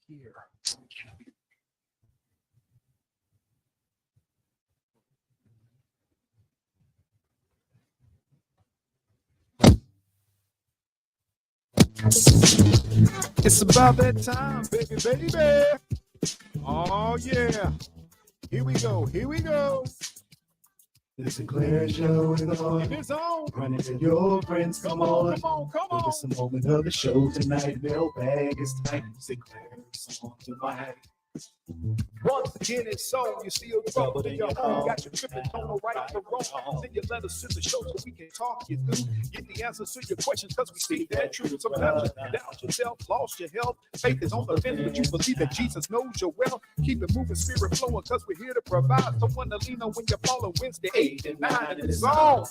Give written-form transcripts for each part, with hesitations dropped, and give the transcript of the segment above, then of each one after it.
Here. It's about that time, baby, baby. Oh, yeah. Here we go. Here we go. The Sinclair Show is on. And it's on. Run into your friends. Come on. Come on. Come on. It's the moment of the show tonight. Mailbag is tight. Sinclair's on tonight. Once again, it's on. You still trouble in your home. Got your tripping on the right to wrong. Send your letters to the show so we can talk you through. Get the answers to your questions because we see that truth. Sometimes you doubt yourself, lost your health. Faith is on the fence, but you believe that Jesus knows your well. Keep it moving, spirit flowing because we're here to provide someone to lean on when you're falling. Wednesday, 8 and 9, and it's on.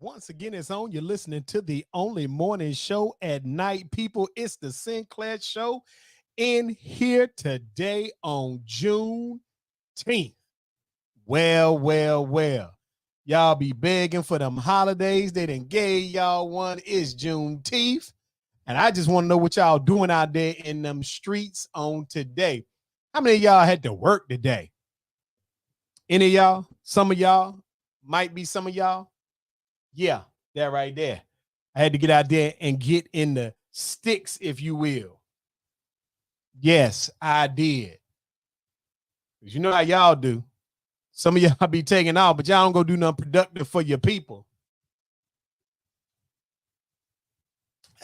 Once again, it's on. You're listening to the only morning show at night, people. It's the Sinclair Show in here today on Juneteenth. Well. Y'all be begging for them holidays. They done gave y'all one. It's Juneteenth. And I just want to know what y'all doing out there in them streets on today. How many of y'all had to work today? Any of y'all? Some of y'all? Might be some of y'all? Yeah, that right there. I had to get out there and get in the sticks, if you will. Yes, I did. You know how y'all do. Some of y'all be taking off, but y'all don't go do nothing productive for your people.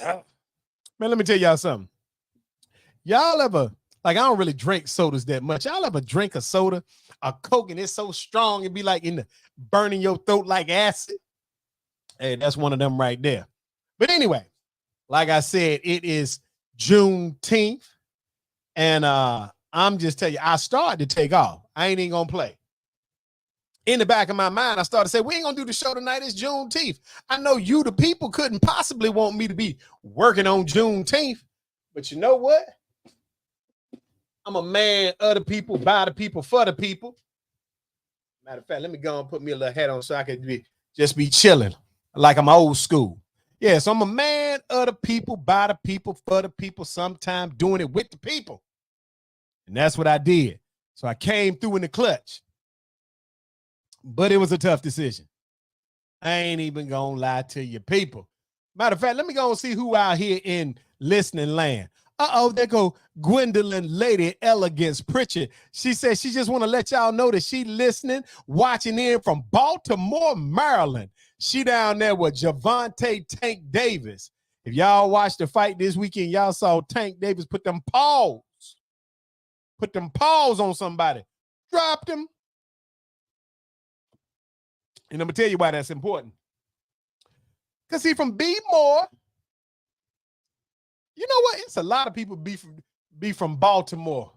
Man, let me tell y'all something. Y'all ever, like, I don't really drink sodas that much. Y'all ever drink a soda, a Coke, and it's so strong, it be like burning your throat like acid? Hey, that's one of them right there. But anyway, like I said, it is Juneteenth. And I'm just telling you, I started to take off. I ain't even gonna play. In the back of my mind, I started to say, we ain't gonna do the show tonight. It's Juneteenth. I know you, the people, couldn't possibly want me to be working on Juneteenth. But you know what? I'm a man of the people, by the people, for the people. Matter of fact, let me go and put me a little hat on so I can just be chilling. Like I'm old school. Yeah, so I'm a man of the people, by the people, for the people, sometime doing it with the people. And that's what I did. So I came through in the clutch. But it was a tough decision. I ain't even gonna lie to you people. Matter of fact, let me go and see who out here in listening land. There go Gwendolyn Lady Elegance Pritchard. She said she just want to let y'all know that she listening, watching in from Baltimore, Maryland. She down there with Javante Tank Davis. If y'all watched the fight this weekend, y'all saw Tank Davis put them paws on somebody. Dropped him. And I'm going to tell you why that's important. Because he from B-More. You know what? It's a lot of people be from Baltimore.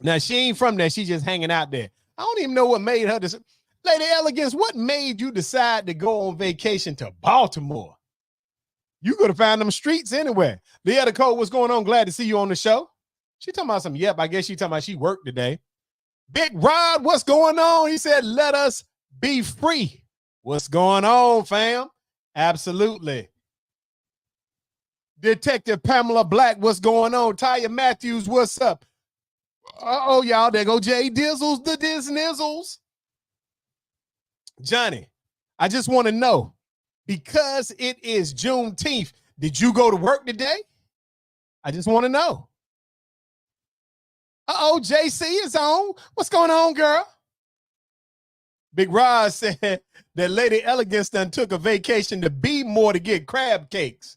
Now, she ain't from there. She just hanging out there. I don't even know what made her this. Lady Elegance, what made you decide to go on vacation to Baltimore? You could have found them streets anywhere. Leah Cole, what's going on? Glad to see you on the show. She talking about some, yep, I guess she talking about she worked today. Big Rod, what's going on? He said, let us be free. What's going on, fam? Absolutely. Detective Pamela Black, what's going on? Taya Matthews, what's up? Uh-oh, y'all, there go Jay Dizzles, the Disnizzles. Johnny, I just want to know, because it is Juneteenth, did you go to work today? I just want to know. Uh-oh, JC is on. What's going on, girl? Big Rod said that Lady Elegance done took a vacation to be more to get crab cakes.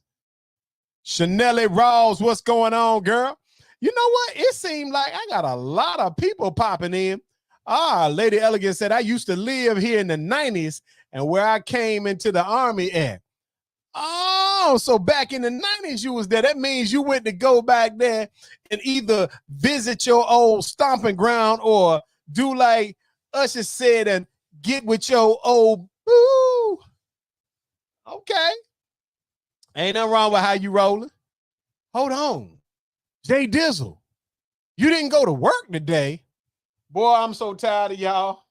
Chanel Rawls, what's going on, girl? You know what? It seemed like I got a lot of people popping in. Lady Elegance said, I used to live here in the 90s and where I came into the Army at. Oh, so back in the 90s you was there. That means you went to go back there and either visit your old stomping ground or do like Usher said and get with your old boo. Okay. Ain't nothing wrong with how you rolling. Hold on. Jay Dizzle, you didn't go to work today. Boy, I'm so tired of y'all.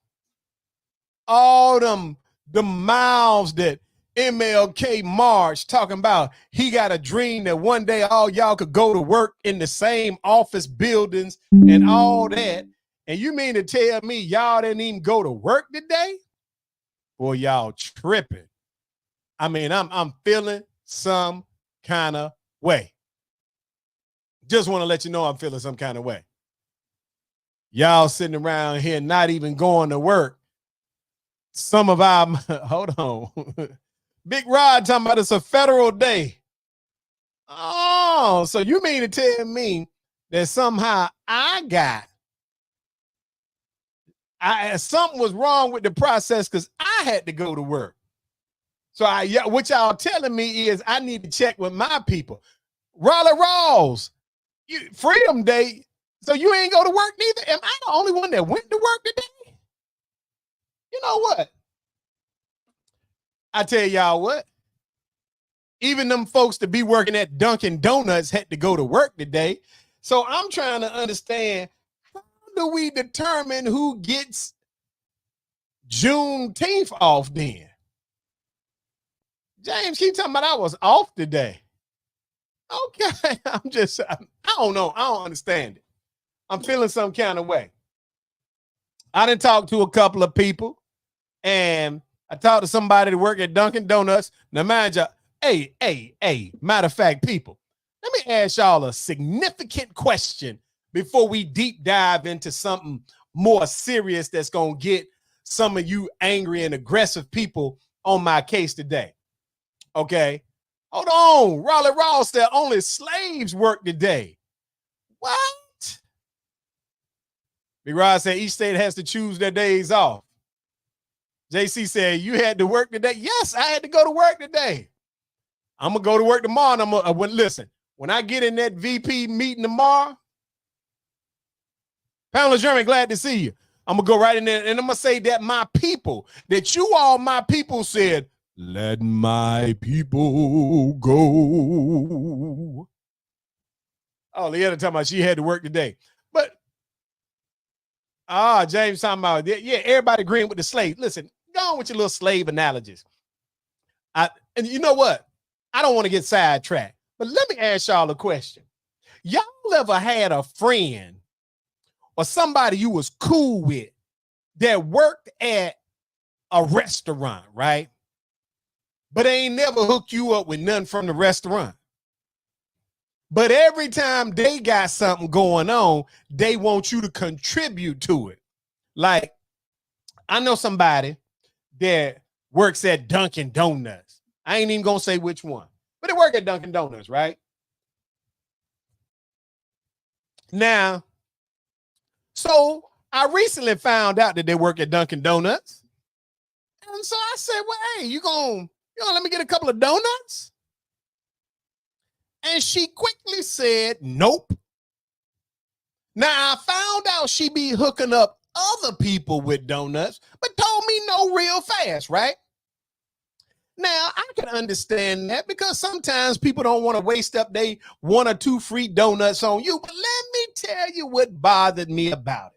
All them mouths that MLK March talking about he got a dream that one day all y'all could go to work in the same office buildings and all that. And you mean to tell me y'all didn't even go to work today? Boy, y'all tripping. I mean, I'm feeling some kind of way. Just want to let you know I'm feeling some kind of way. Y'all sitting around here not even going to work. Some of our, hold on. Big Rod talking about it's a federal day. Oh, so you mean to tell me that somehow something was wrong with the process because I had to go to work. So what y'all telling me is I need to check with my people. Raleigh Rawls, Freedom Day. So you ain't go to work neither? Am I the only one that went to work today? You know what? I tell y'all what. Even them folks to be working at Dunkin' Donuts had to go to work today. So I'm trying to understand, how do we determine who gets Juneteenth off then? James, keep talking about I was off today. Okay, I don't know. I don't understand it. I'm feeling some kind of way. I done talked to a couple of people, and I talked to somebody that work at Dunkin' Donuts. Now, mind you, hey, matter of fact, people, let me ask y'all a significant question before we deep dive into something more serious that's going to get some of you angry and aggressive people on my case today. Okay? Hold on. Raleigh Ross said only slaves work today. What? Big Rod said each state has to choose their days off. JC said, you had to work today? Yes, I had to go to work today. I'm going to go to work tomorrow. And listen, when I get in that VP meeting tomorrow, Pamela German, glad to see you. I'm going to go right in there and I'm going to say that my people, that you all my people said, let my people go. Oh, Leanna talking about she had to work today. But, James talking about, yeah, everybody agreeing with the slave. Listen, go on with your little slave analogies. And you know what? I don't want to get sidetracked, but let me ask y'all a question. Y'all ever had a friend or somebody you was cool with that worked at a restaurant, right? But they ain't never hooked you up with nothing from the restaurant. But every time they got something going on, they want you to contribute to it. Like, I know somebody that works at Dunkin' Donuts. I ain't even going to say which one, but they work at Dunkin' Donuts, right? Now, so I recently found out that they work at Dunkin' Donuts. And so I said, well, hey, you gonna let me get a couple of donuts? And she quickly said, nope. Now, I found out she be hooking up other people with donuts, but told me no real fast, right? Now, I can understand that because sometimes people don't want to waste up their 1 or 2 free donuts on you. But let me tell you what bothered me about it.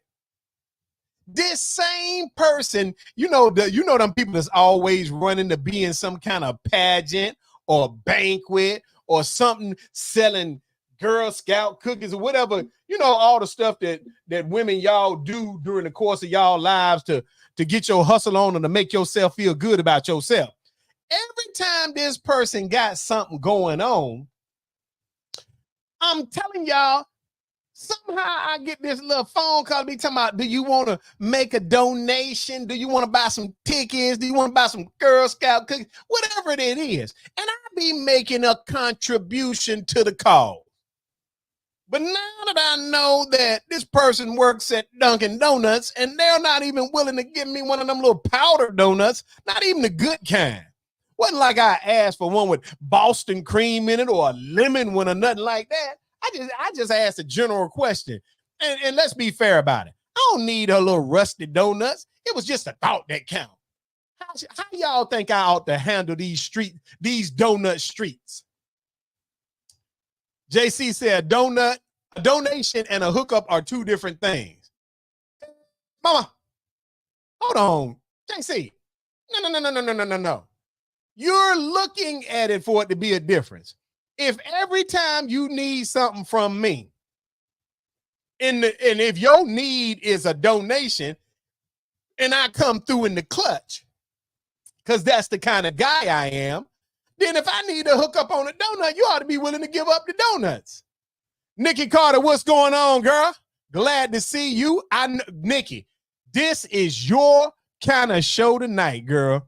This same person, you know them people that's always running to be in some kind of pageant or banquet or something, selling Girl Scout cookies or whatever, all the stuff that women y'all do during the course of y'all lives to get your hustle on and to make yourself feel good about yourself. Every time this person got something going on, I'm telling y'all, Somehow I get this little phone call me talking about, do you want to make a donation? Do you want to buy some tickets? Do you want to buy some Girl Scout cookies? Whatever it is. And I be making a contribution to the cause. But now that I know that this person works at Dunkin' Donuts and they're not even willing to give me one of them little powder donuts, not even the good kind. Wasn't like I asked for one with Boston cream in it or a lemon one or nothing like that. I just asked a general question. And let's be fair about it. I don't need her little rusty donuts. It was just a thought that counted. How y'all think I ought to handle these donut streets? JC said a donation and a hookup are two different things. Mama, hold on. JC. No. You're looking at it for it to be a difference. If every time you need something from me, and if your need is a donation, and I come through in the clutch, because that's the kind of guy I am, then if I need to hook up on a donut, you ought to be willing to give up the donuts. Nikki Carter, what's going on, girl? Glad to see you. Nikki, this is your kind of show tonight, girl.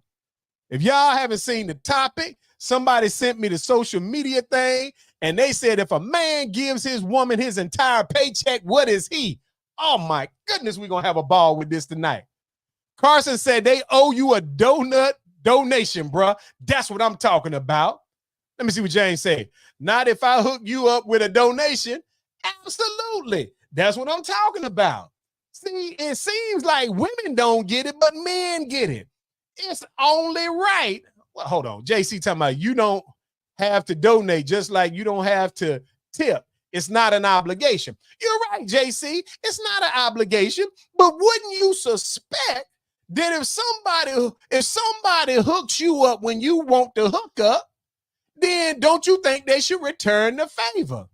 If y'all haven't seen the topic, somebody sent me the social media thing, and they said if a man gives his woman his entire paycheck, what is he? Oh, my goodness, we're going to have a ball with this tonight. Carson said they owe you a donut donation, bruh. That's what I'm talking about. Let me see what James said. Not if I hook you up with a donation. Absolutely. That's what I'm talking about. See, it seems like women don't get it, but men get it. It's only right. Well, hold on. JC talking about you don't have to donate, just like you don't have to tip. It's not an obligation. You're right, JC. It's not an obligation, but wouldn't you suspect that if somebody hooks you up when you want to hook up, then don't you think they should return the favor?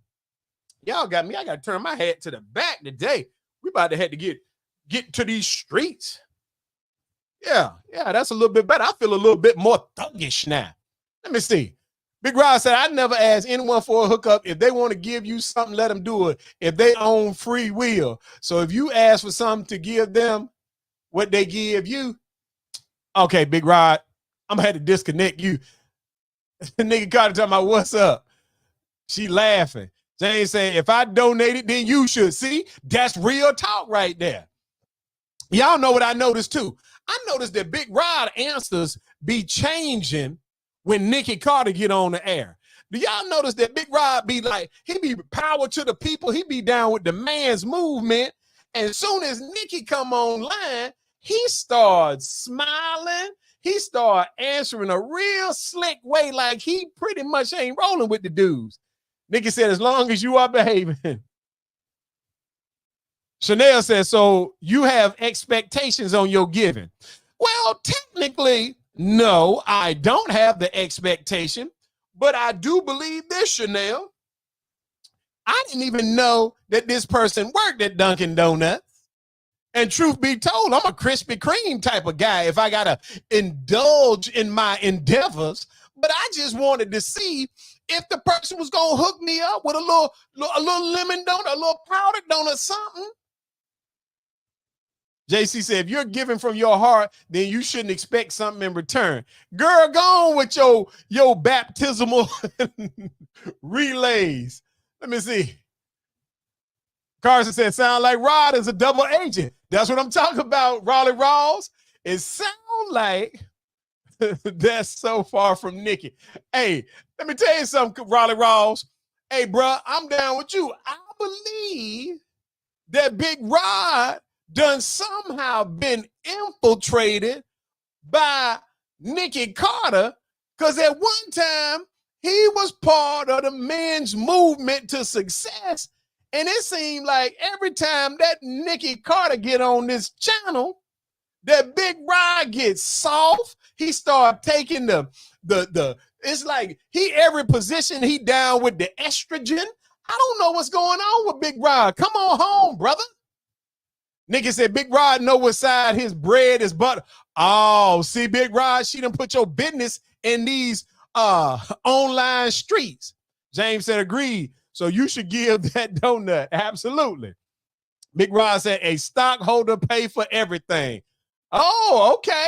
Y'all got me. I got to turn my head to the back today. We about to have to get to these streets. Yeah, that's a little bit better. I feel a little bit more thuggish now. Let me see. Big Rod said, I never ask anyone for a hookup. If they want to give you something, let them do it. If they own free will. So if you ask for something to give them what they give you, okay, Big Rod, I'm going to have to disconnect you. Nigga Carter talking about what's up. She laughing. James saying, if I donated, then you should. See, that's real talk right there. Y'all know what I noticed too. I noticed that Big Rod answers be changing when Nikki Carter get on the air. Do y'all notice that Big Rod be like, he be power to the people. He be down with the man's movement. And as soon as Nikki come online, he starts smiling. He started answering a real slick way, like he pretty much ain't rolling with the dudes. Nikki said, as long as you are behaving. Chanel says, so you have expectations on your giving. Well, technically, no, I don't have the expectation, but I do believe this, Chanel. I didn't even know that this person worked at Dunkin' Donuts. And truth be told, I'm a Krispy Kreme type of guy if I got to indulge in my endeavors. But I just wanted to see if the person was going to hook me up with a little lemon donut, a little powdered donut, something. JC said, if you're giving from your heart, then you shouldn't expect something in return. Girl, go on with your baptismal relays. Let me see. Carson said, sound like Rod is a double agent. That's what I'm talking about, Raleigh Rawls. It sounds like that's so far from Nikki. Hey, let me tell you something, Raleigh Rawls. Hey, bro, I'm down with you. I believe that Big Rod done somehow been infiltrated by Nikki Carter, because at one time he was part of the men's movement to success. And it seemed like every time that Nikki Carter get on this channel, that Big Rod gets soft. He started taking the it's like every position he down with the estrogen. I don't know what's going on with Big Rod. Come on home, brother. Nikki said, Big Rod know what side his bread is butter. Oh, see, Big Rod, she done put your business in these online streets. James said, agreed. So you should give that donut. Absolutely. Big Rod said a stockholder pay for everything. Oh, okay.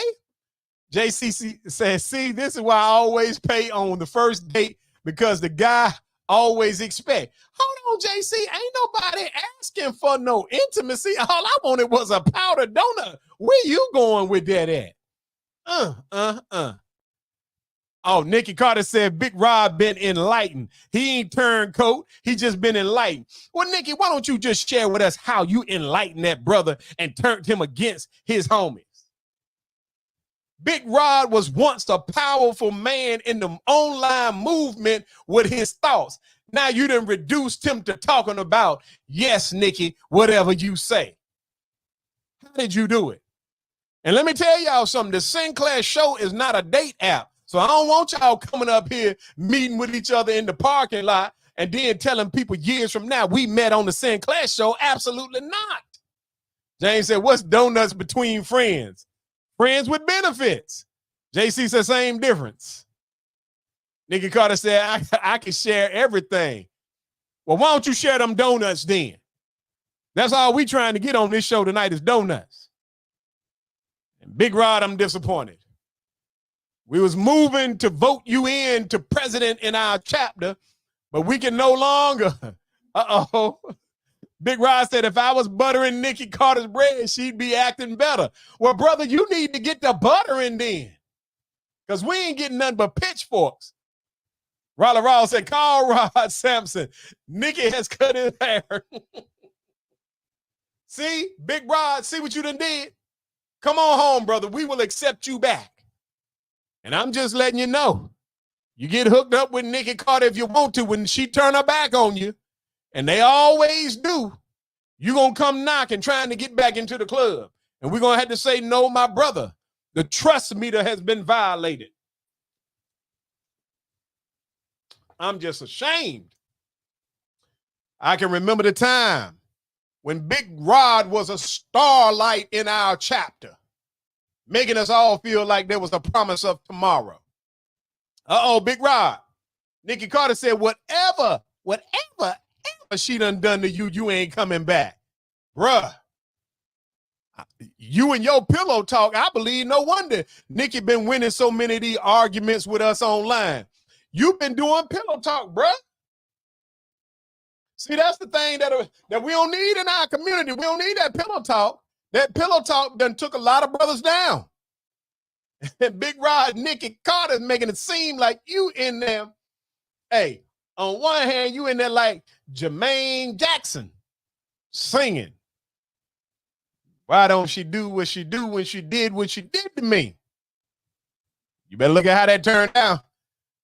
JCC says, see, this is why I always pay on the first date because the guy always expect. Hold on, JC. Ain't nobody asking for no intimacy. All I wanted was a powder donut. Where you going with that at? Oh, Nikki Carter said Big Rod been enlightened. He ain't turncoat. He just been enlightened. Well, Nikki, why don't you just share with us how you enlightened that brother and turned him against his homies? Big Rod was once a powerful man in the online movement with his thoughts. Now you done reduced him to talking about, yes, Nikki, whatever you say. How did you do it? And let me tell y'all something. The Sinclair Show is not a date app. So I don't want y'all coming up here meeting with each other in the parking lot and then telling people years from now we met on the Sinclair Show. Absolutely not. James said, what's donuts between friends? Friends with benefits. JC said, same difference. Nikki Carter said, I can share everything. Well, why don't you share them donuts then? That's all we trying to get on this show tonight is donuts. And Big Rod, I'm disappointed. We was moving to vote you in to president in our chapter, but we can no longer. Uh-oh. Big Rod said, if I was buttering Nikki Carter's bread, she'd be acting better. Well, brother, you need to get the buttering then, because we ain't getting nothing but pitchforks. Raleigh Rawls said, call Rod Sampson. Nikki has cut his hair. See, Big Rod, see what you done did? Come on home, brother. We will accept you back. And I'm just letting you know, you get hooked up with Nikki Carter if you want to when she turn her back on you, and they always do, you're going to come knocking trying to get back into the club. And we're going to have to say, no, my brother, the trust meter has been violated. I'm just ashamed. I can remember the time when Big Rod was a starlight in our chapter, making us all feel like there was a promise of tomorrow. Uh-oh, Big Rod. Nikki Carter said, whatever she done to you, you ain't coming back. Bruh, you and your pillow talk, I believe no wonder Nikki been winning so many of these arguments with us online. You've been doing pillow talk, bruh. See, that's the thing that we don't need in our community. We don't need that pillow talk. That pillow talk done took a lot of brothers down. And Big Rod, Nikki Carter is making it seem like you in there. Hey, on one hand, you in there like Jermaine Jackson singing. Why don't she do what she do when she did what she did to me? You better look at how that turned out.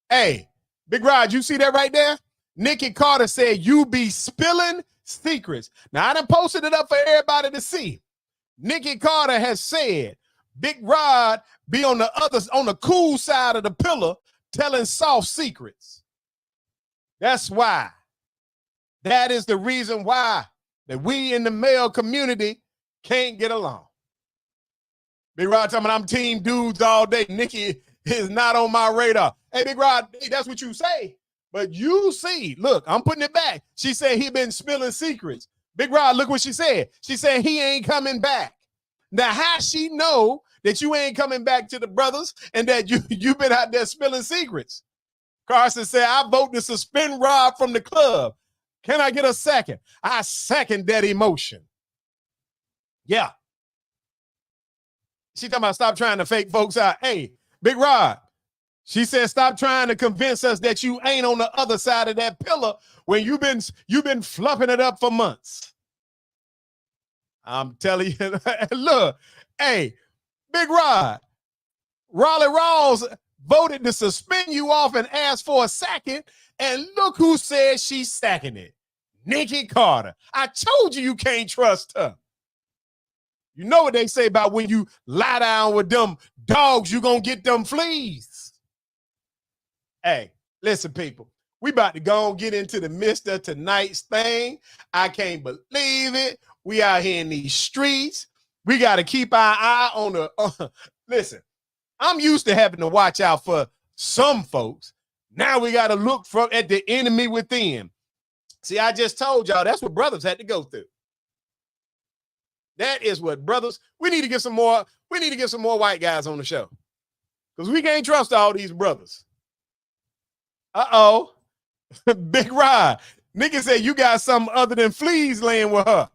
Hey, Big Rod, you see that right there? Nikki Carter said, you be spilling secrets. Now, I done posted it up for everybody to see. Nikki Carter has said, Big Rod be on the cool side of the pillar telling soft secrets. That's why. That is the reason why that we in the male community can't get along. Big Rod talking about I'm team dudes all day. Nikki is not on my radar. Hey, Big Rod, hey, that's what you say. But you see, look, I'm putting it back. She said he been spilling secrets. Big Rod, look what she said. She said he ain't coming back. Now, how she know that you ain't coming back to the brothers and that you been out there spilling secrets? Carson said, I vote to suspend Rod from the club. Can I get a second? I second that emotion. Yeah. She talking about stop trying to fake folks out. Hey, Big Rod, she said, stop trying to convince us that you ain't on the other side of that pillar when you've been fluffing it up for months. I'm telling you, look, hey, Big Rod, Raleigh Rawls voted to suspend you off and asked for a second, and look who said she's sacking it. Nikki Carter. I told you can't trust her. You know what they say about when you lie down with them dogs, you gonna get them fleas. Hey, listen, people, we about to go and get into the midst of tonight's thing. I can't believe it. We out here in these streets. We got to keep our eye on the, listen, I'm used to having to watch out for some folks. Now we got to look at the enemy within. See, I just told y'all that's what brothers had to go through. That is what brothers, we need to get some more white guys on the show. Because we can't trust all these brothers. Uh-oh. Big Rod. Nigga said you got something other than fleas laying with her.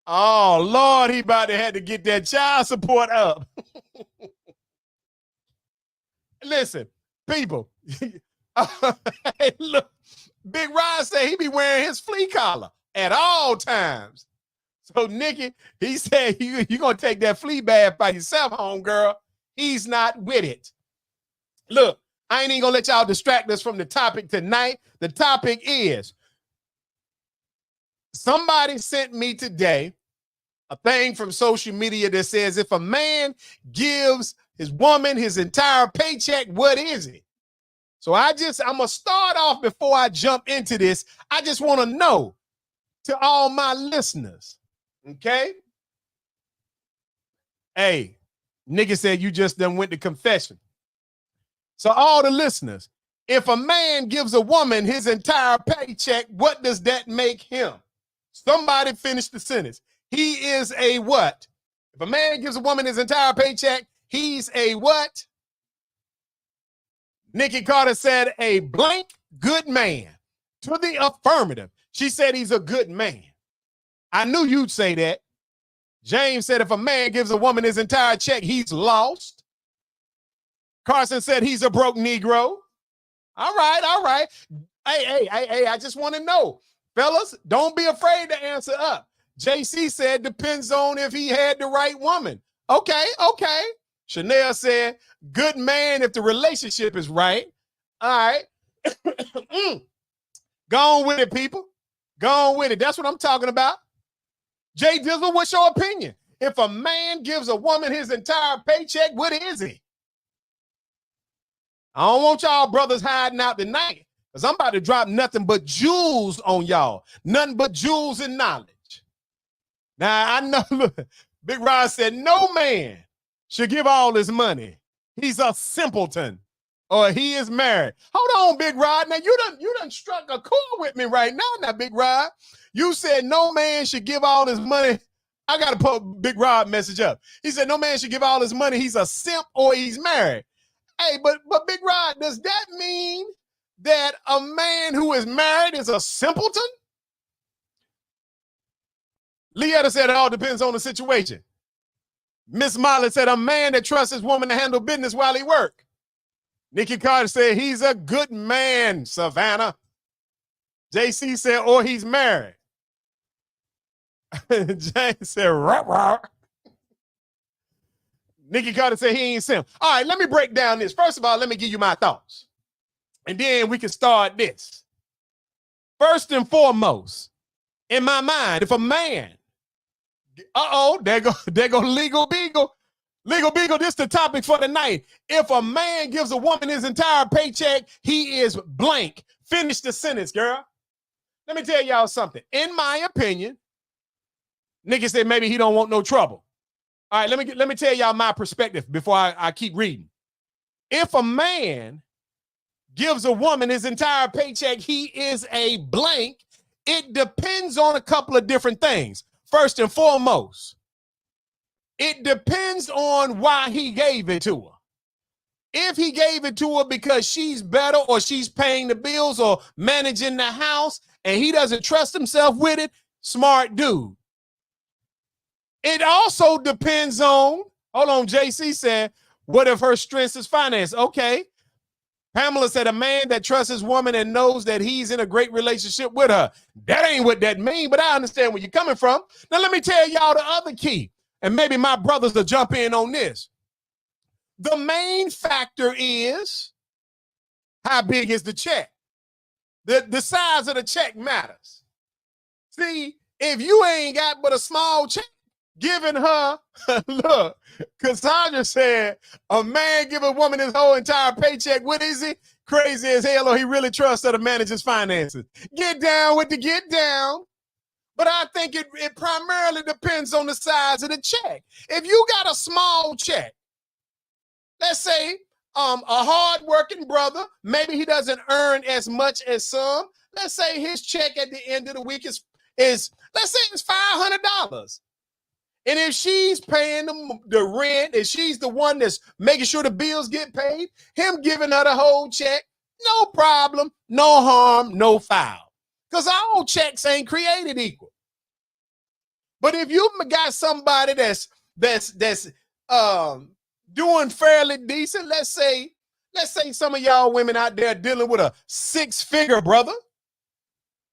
Oh, Lord, he about to have to get that child support up. Listen, people. Hey, look, Big Rod said he be wearing his flea collar at all times. So, Nikki, he said you're going to take that flea bath by yourself, homegirl. He's not with it. Look, I ain't even going to let y'all distract us from the topic tonight. The topic is, somebody sent me today a thing from social media that says if a man gives his woman his entire paycheck, what is it? So I'm going to start off before I jump into this. I just want to know to all my listeners, okay? Hey, nigga said you just done went to confession. So all the listeners, if a man gives a woman his entire paycheck, what does that make him? Somebody finish the sentence. He is a what? If a man gives a woman his entire paycheck, he's a what? Nikki Carter said a blank good man. To the affirmative. She said he's a good man. I knew you'd say that. James said if a man gives a woman his entire check, he's lost. Carson said he's a broke Negro. All right. Hey, I just want to know. Fellas, don't be afraid to answer up. JC said depends on if he had the right woman. Okay. Chanel said good man if the relationship is right. All right. Go on with it, people. Go on with it. That's what I'm talking about. Jay Dizzle, what's your opinion? If a man gives a woman his entire paycheck, what is it? I don't want y'all brothers hiding out tonight because I'm about to drop nothing but jewels on y'all. Nothing but jewels and knowledge. Now, I know, look, Big Rod said no man should give all his money. He's a simpleton or he is married. Hold on, Big Rod. Now, you done struck a chord with me right now, Big Rod. You said no man should give all his money. I got to put Big Rod message up. He said no man should give all his money. He's a simp or he's married. Hey, but Big Rod, does that mean that a man who is married is a simpleton? Leetta said it all depends on the situation. Miss Molly said a man that trusts his woman to handle business while he work. Nikki Carter said he's a good man, Savannah. JC said, or he's married. James said, rah. Nikki Carter said he ain't simp. All right, let me break down this. First of all, let me give you my thoughts. And then we can start this. First and foremost, in my mind, if a man, there go Legal Beagle. Legal Beagle, this is the topic for the night. If a man gives a woman his entire paycheck, he is blank. Finish the sentence, girl. Let me tell y'all something. In my opinion, nigga said maybe he don't want no trouble. All right, let me tell y'all my perspective before I keep reading. If a man gives a woman his entire paycheck, he is a blank. It depends on a couple of different things. First and foremost, it depends on why he gave it to her. If he gave it to her because she's better or she's paying the bills or managing the house and he doesn't trust himself with it, smart dude. It also depends on, hold on, JC said, what if her strength is finance? Okay. Pamela said a man that trusts his woman and knows that he's in a great relationship with her. That ain't what that means, but I understand where you're coming from. Now let me tell y'all the other key, and maybe my brothers will jump in on this. The main factor is how big is the check? The size of the check matters. See, if you ain't got but a small check, giving her, look, Cassandra said, a man give a woman his whole entire paycheck. What is he? Crazy as hell, or he really trusts her to manage his finances. Get down with the get down. But I think it primarily depends on the size of the check. If you got a small check, let's say a hard-working brother, maybe he doesn't earn as much as some. let's say his check at the end of the week is let's say it's $500. And if she's paying the rent and she's the one that's making sure the bills get paid, him giving her the whole check, no problem, no harm, no foul. Because all checks ain't created equal. But if you got somebody that's doing fairly decent, let's say some of y'all women out there dealing with a 6-figure brother,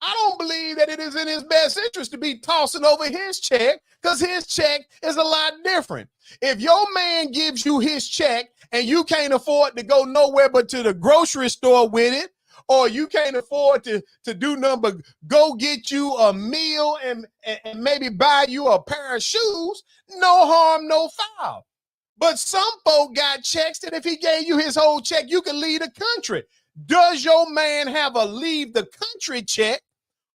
I don't believe that it is in his best interest to be tossing over his check, because his check is a lot different. If your man gives you his check and you can't afford to go nowhere but to the grocery store with it, or you can't afford to do nothing but go get you a meal and maybe buy you a pair of shoes, no harm, no foul. But some folk got checks that if he gave you his whole check, you could leave the country. Does your man have a leave the country check,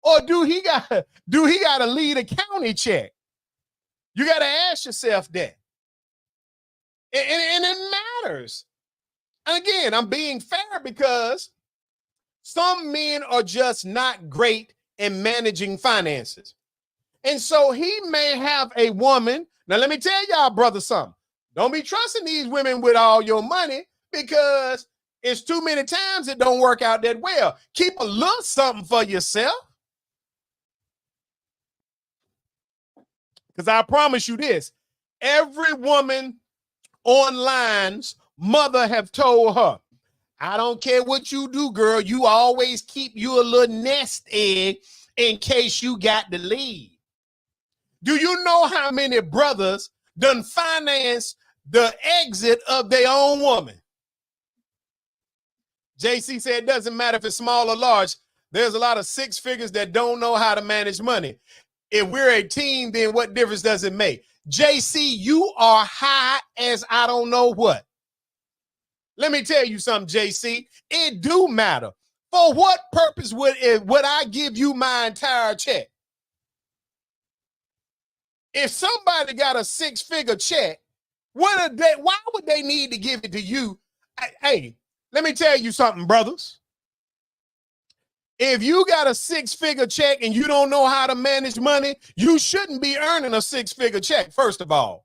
or do he got to leave the county check? You got to ask yourself that. And it matters. And again, I'm being fair because some men are just not great in managing finances. And so he may have a woman. Now, let me tell y'all, brother, something. Don't be trusting these women with all your money, because it's too many times it don't work out that well. Keep a little something for yourself. Because I promise you this, every woman online's mother have told her, I don't care what you do, girl, you always keep you a little nest egg in case you got to leave. Do you know how many brothers done finance the exit of their own woman? JC said it doesn't matter if it's small or large. There's a lot of 6 figures that don't know how to manage money. If we're a team, then what difference does it make? JC, you are high as I don't know what. Let me tell you something, JC. It do matter. For what purpose would I give you my entire check? If somebody got a 6-figure check, why would they need to give it to you? Hey, let me tell you something, brothers. If you got a 6-figure check and you don't know how to manage money, you shouldn't be earning a 6-figure check, first of all.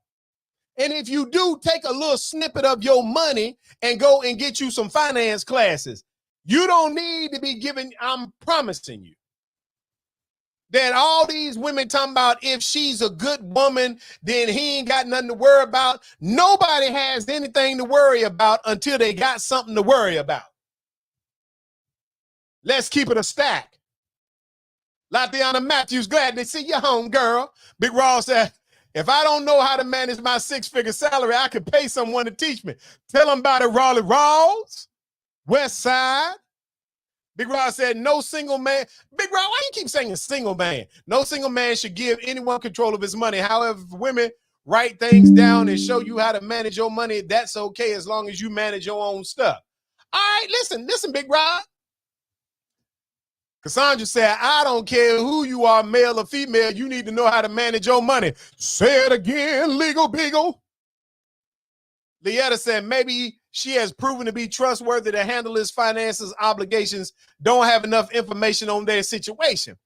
And if you do, take a little snippet of your money and go and get you some finance classes. You don't need to be giving, I'm promising you, that all these women talking about if she's a good woman, then he ain't got nothing to worry about. Nobody has anything to worry about until they got something to worry about. Let's keep it a stack. Latiana Matthews, glad to see you home, girl. Big Raw said, if I don't know how to manage my 6-figure salary, I could pay someone to teach me. Tell them about it, Raleigh Rawls, West Side. Big Raw said, no single man. Big Raw, why you keep saying single man? No single man should give anyone control of his money. However, if women write things down and show you how to manage your money, that's okay as long as you manage your own stuff. All right, listen, Big Rod. Cassandra said, I don't care who you are, male or female, you need to know how to manage your money. Say it again, Legal Beagle. Leetta said, maybe she has proven to be trustworthy to handle his finances, obligations, don't have enough information on their situation.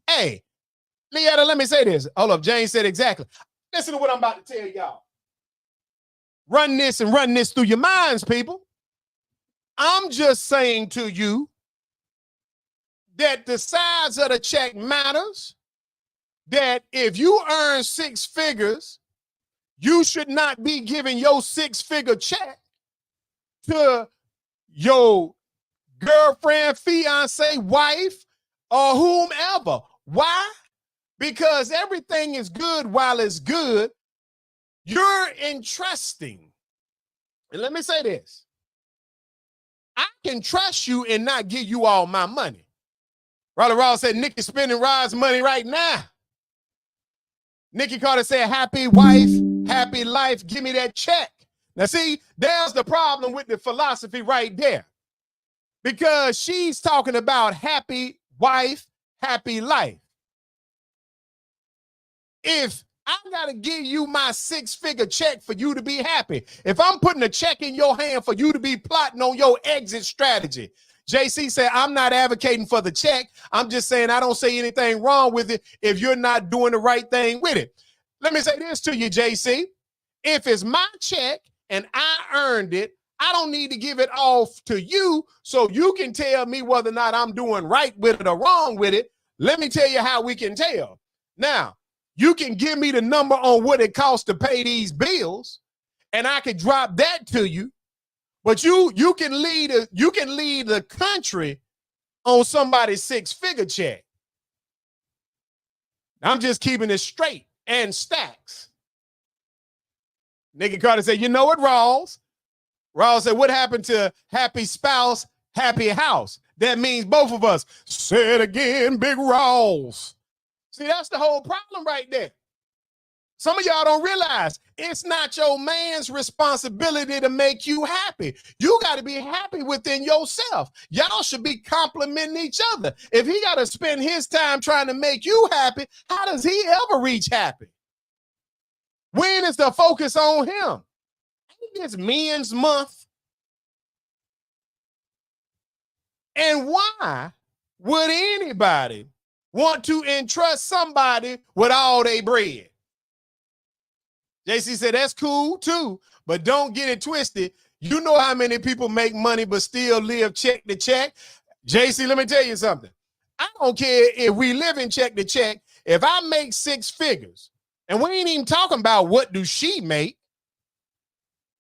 Hey, Leetta, let me say this. Hold up, Jane said exactly. Listen to what I'm about to tell y'all. Run this and run this through your minds, people. I'm just saying to you that the size of the check matters, that if you earn 6 figures, you should not be giving your 6-figure check to your girlfriend, fiance, wife, or whomever. Why? Because everything is good while it's good. You're entrusting. And let me say this. I can trust you and not give you all my money. Raleigh Ross said, Nikki spending Rod's money right now. Nikki Carter said, happy wife, happy life, give me that check. Now see, there's the problem with the philosophy right there. Because she's talking about happy wife, happy life. If I gotta give you my 6-figure check for you to be happy, if I'm putting a check in your hand for you to be plotting on your exit strategy, JC said, I'm not advocating for the check. I'm just saying I don't say anything wrong with it if you're not doing the right thing with it. Let me say this to you, JC. If it's my check and I earned it, I don't need to give it off to you so you can tell me whether or not I'm doing right with it or wrong with it. Let me tell you how we can tell. Now, you can give me the number on what it costs to pay these bills, and I can drop that to you. But you can lead the country on somebody's six-figure check. I'm just keeping it straight and stacks. Nigga Carter said, you know what, Rawls? Rawls said, what happened to happy spouse, happy house? That means both of us. Say it again, Big Rawls. See, that's the whole problem right there. Some of y'all don't realize it's not your man's responsibility to make you happy. You got to be happy within yourself. Y'all should be complimenting each other. If he got to spend his time trying to make you happy, how does he ever reach happy? When is the focus on him? It's Men's Month. And why would anybody want to entrust somebody with all their bread? JC said, that's cool too, but don't get it twisted. You know how many people make money but still live check to check? JC, let me tell you something. I don't care if we live in check to check. If I make six figures, and we ain't even talking about what do she make.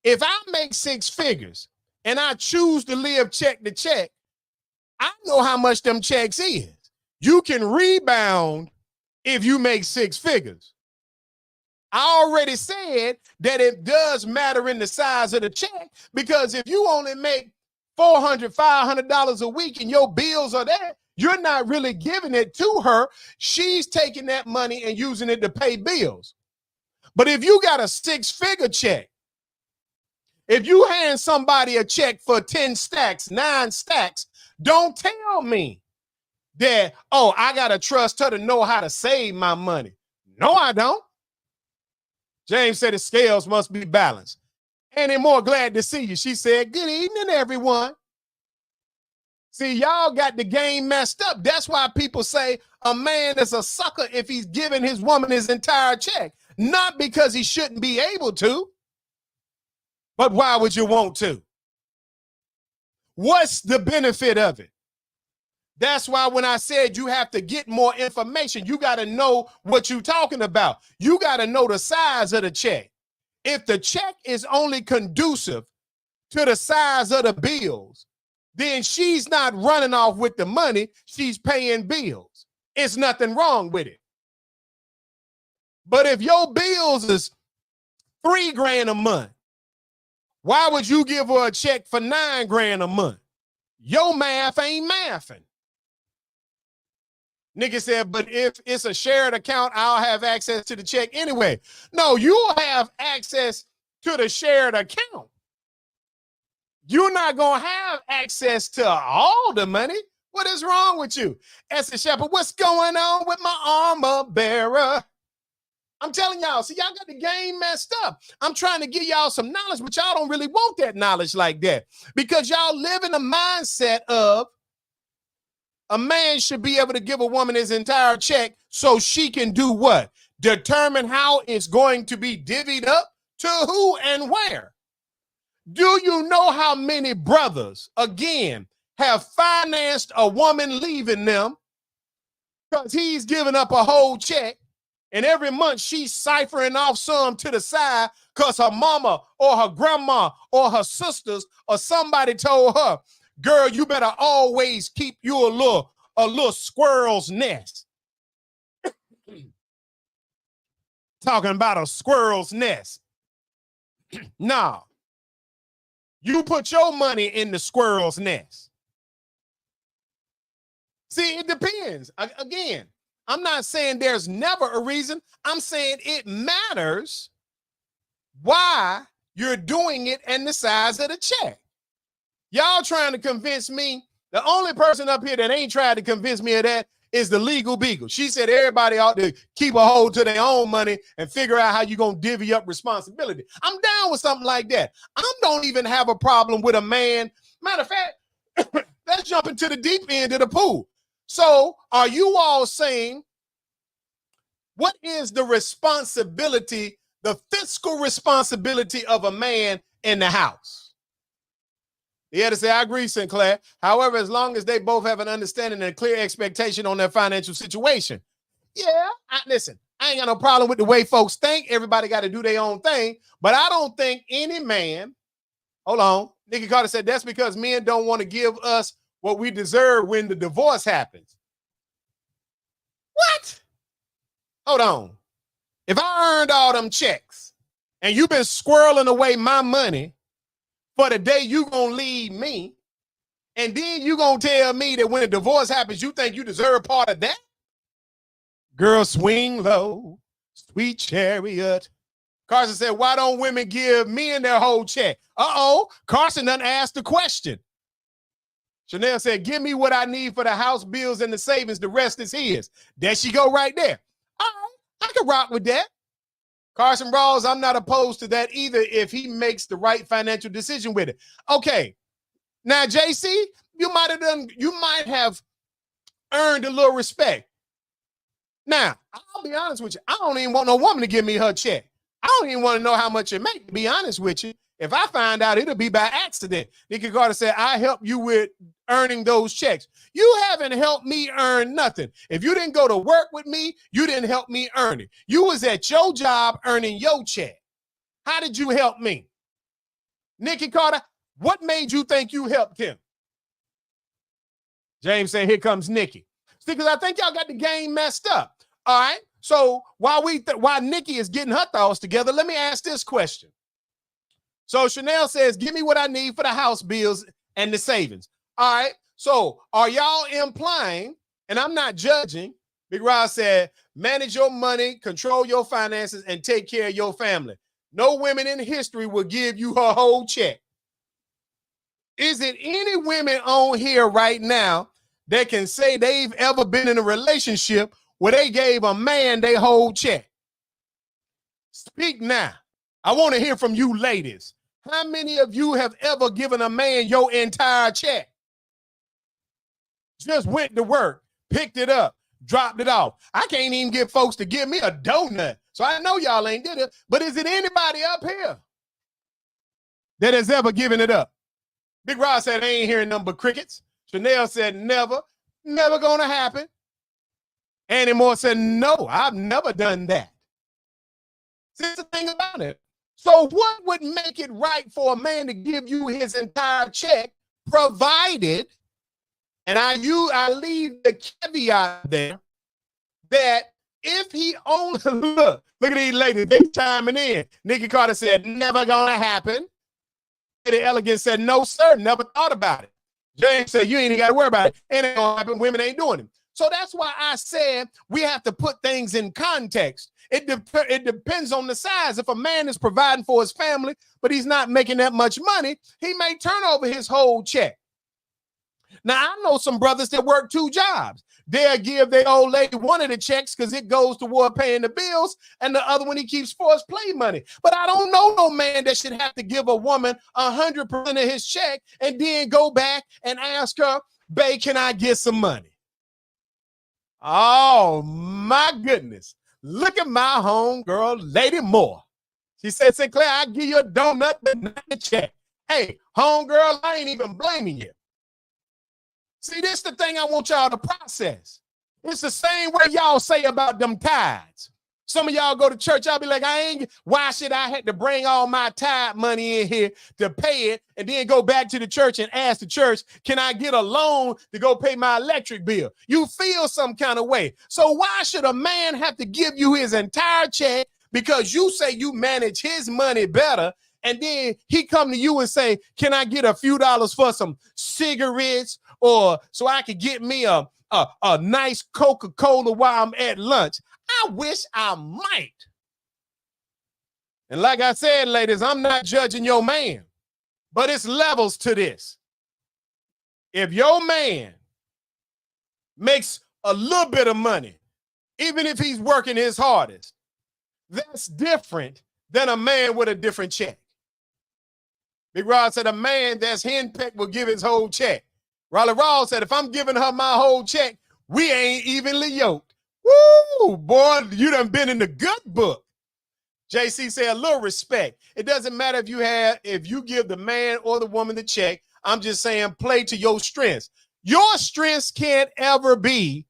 If I make six figures and I choose to live check to check, I know how much them checks is. You can rebound if you make six figures. I already said that it does matter in the size of the check, because if you only make $400, $500 a week and your bills are there, you're not really giving it to her. She's taking that money and using it to pay bills. But if you got a six-figure check, if you hand somebody a check for 10 stacks, 9 stacks, don't tell me that, oh, I got to trust her to know how to save my money. No, I don't. James said the scales must be balanced. Any more glad to see you? She said, good evening, everyone. See, y'all got the game messed up. That's why people say a man is a sucker if he's giving his woman his entire check. Not because he shouldn't be able to, but why would you want to? What's the benefit of it? That's why when I said you have to get more information, you got to know what you're talking about. You got to know the size of the check. If the check is only conducive to the size of the bills, then she's not running off with the money. She's paying bills. It's nothing wrong with it. But if your bills is $3,000 a month, why would you give her a check for $9,000 a month? Your math ain't mathing. Nigga said, but if it's a shared account, I'll have access to the check anyway. No, you'll have access to the shared account. You're not going to have access to all the money. What is wrong with you? Esther Shepherd, what's going on with my armor bearer? I'm telling y'all, see, y'all got the game messed up. I'm trying to give y'all some knowledge, but y'all don't really want that knowledge like that, because y'all live in a mindset of a man should be able to give a woman his entire check so she can do what? Determine how it's going to be divvied up to who and where. Do you know how many brothers, again, have financed a woman leaving them because he's giving up a whole check, and every month she's ciphering off some to the side because her mama or her grandma or her sisters or somebody told her, girl, you better always keep you a little squirrel's nest. Talking about a squirrel's nest. No. You put your money in the squirrel's nest. See, it depends. Again, I'm not saying there's never a reason. I'm saying it matters why you're doing it and the size of the check. Y'all trying to convince me. The only person up here that ain't trying to convince me of that is the legal beagle. She said everybody ought to keep a hold to their own money and figure out how you're going to divvy up responsibility. I'm down with something like that. I don't even have a problem with a man. Matter of fact, let's jump into the deep end of the pool. So are you all saying, what is the responsibility, the fiscal responsibility of a man in the house? Yeah, to say, I agree, Sinclair. However, as long as they both have an understanding and a clear expectation on their financial situation. Yeah, listen, I ain't got no problem with the way folks think. Everybody got to do their own thing. But I don't think any man, hold on, Nikki Carter said, that's because men don't want to give us what we deserve when the divorce happens. What? Hold on. If I earned all them checks and you've been squirreling away my money for the day you gonna leave me, and then you gonna tell me that when a divorce happens, you think you deserve part of that? Girl, swing low, sweet chariot. Carson said, why don't women give men their whole check? Uh-oh, Carson done asked the question. Chanel said, give me what I need for the house bills and the savings. The rest is his. There she go right there. All right, I can rock with that. Carson Rawls, I'm not opposed to that either if he makes the right financial decision with it. Okay. Now, JC, you might have earned a little respect. Now, I'll be honest with you. I don't even want no woman to give me her check. I don't even want to know how much it makes, to be honest with you. If I find out, it'll be by accident. Nikki Carter said, I help you with earning those checks. You haven't helped me earn nothing. If you didn't go to work with me, you didn't help me earn it. You was at your job earning your check. How did you help me? Nikki Carter, what made you think you helped him? James said, here comes Nikki. See, because I think y'all got the game messed up. All right. So while Nikki is getting her thoughts together, let me ask this question. So Chanel says, give me what I need for the house bills and the savings. All right. So are y'all implying, and I'm not judging, Big Rod said, manage your money, control your finances, and take care of your family. No women in history will give you her whole check. Is it any women on here right now that can say they've ever been in a relationship where they gave a man their whole check? Speak now. I want to hear from you ladies. How many of you have ever given a man your entire check? Just went to work, picked it up, dropped it off. I can't even get folks to give me a donut. So I know y'all ain't did it, but is it anybody up here that has ever given it up? Big Rod said, I ain't hearing nothing but crickets. Chanel said, never gonna happen. Annie Moore said, no, I've never done that. See, that's the thing about it. So what would make it right for a man to give you his entire check, provided, and I leave the caveat there, that if he only, look at these ladies, they chiming in. Nikki Carter said, never gonna happen. Eddie Elegant said, no, sir, never thought about it. James said, you ain't even got to worry about it. It ain't gonna happen. Women ain't doing it. So that's why I said we have to put things in context. It depends on the size. If a man is providing for his family, but he's not making that much money, he may turn over his whole check. Now, I know some brothers that work 2 jobs. They'll give their old lady one of the checks because it goes toward paying the bills, and the other one he keeps for his play money. But I don't know no man that should have to give a woman 100% of his check and then go back and ask her, babe, can I get some money? Oh, my goodness. Look at my homegirl, Lady Moore. She said, Sinclair, I'll give you a donut, but not a check. Hey, homegirl, I ain't even blaming you. See, this is the thing I want y'all to process. It's the same way y'all say about them tithes. Some of y'all go to church, y'all be like, why should I have to bring all my tithe money in here to pay it and then go back to the church and ask the church, can I get a loan to go pay my electric bill? You feel some kind of way. So why should a man have to give you his entire check because you say you manage his money better, and then he come to you and say, can I get a few dollars for some cigarettes, or so I could get me a nice Coca-Cola while I'm at lunch? I wish I might. And like I said, ladies, I'm not judging your man, but it's levels to this. If your man makes a little bit of money, even if he's working his hardest, that's different than a man with a different check. Big Rod said a man that's henpecked will give his whole check. Raleigh Rawls said, if I'm giving her my whole check, we ain't evenly yoked. Woo, boy, you done been in the good book. JC said, a little respect. It doesn't matter if you give the man or the woman the check. I'm just saying play to your strengths. Your strengths can't ever be,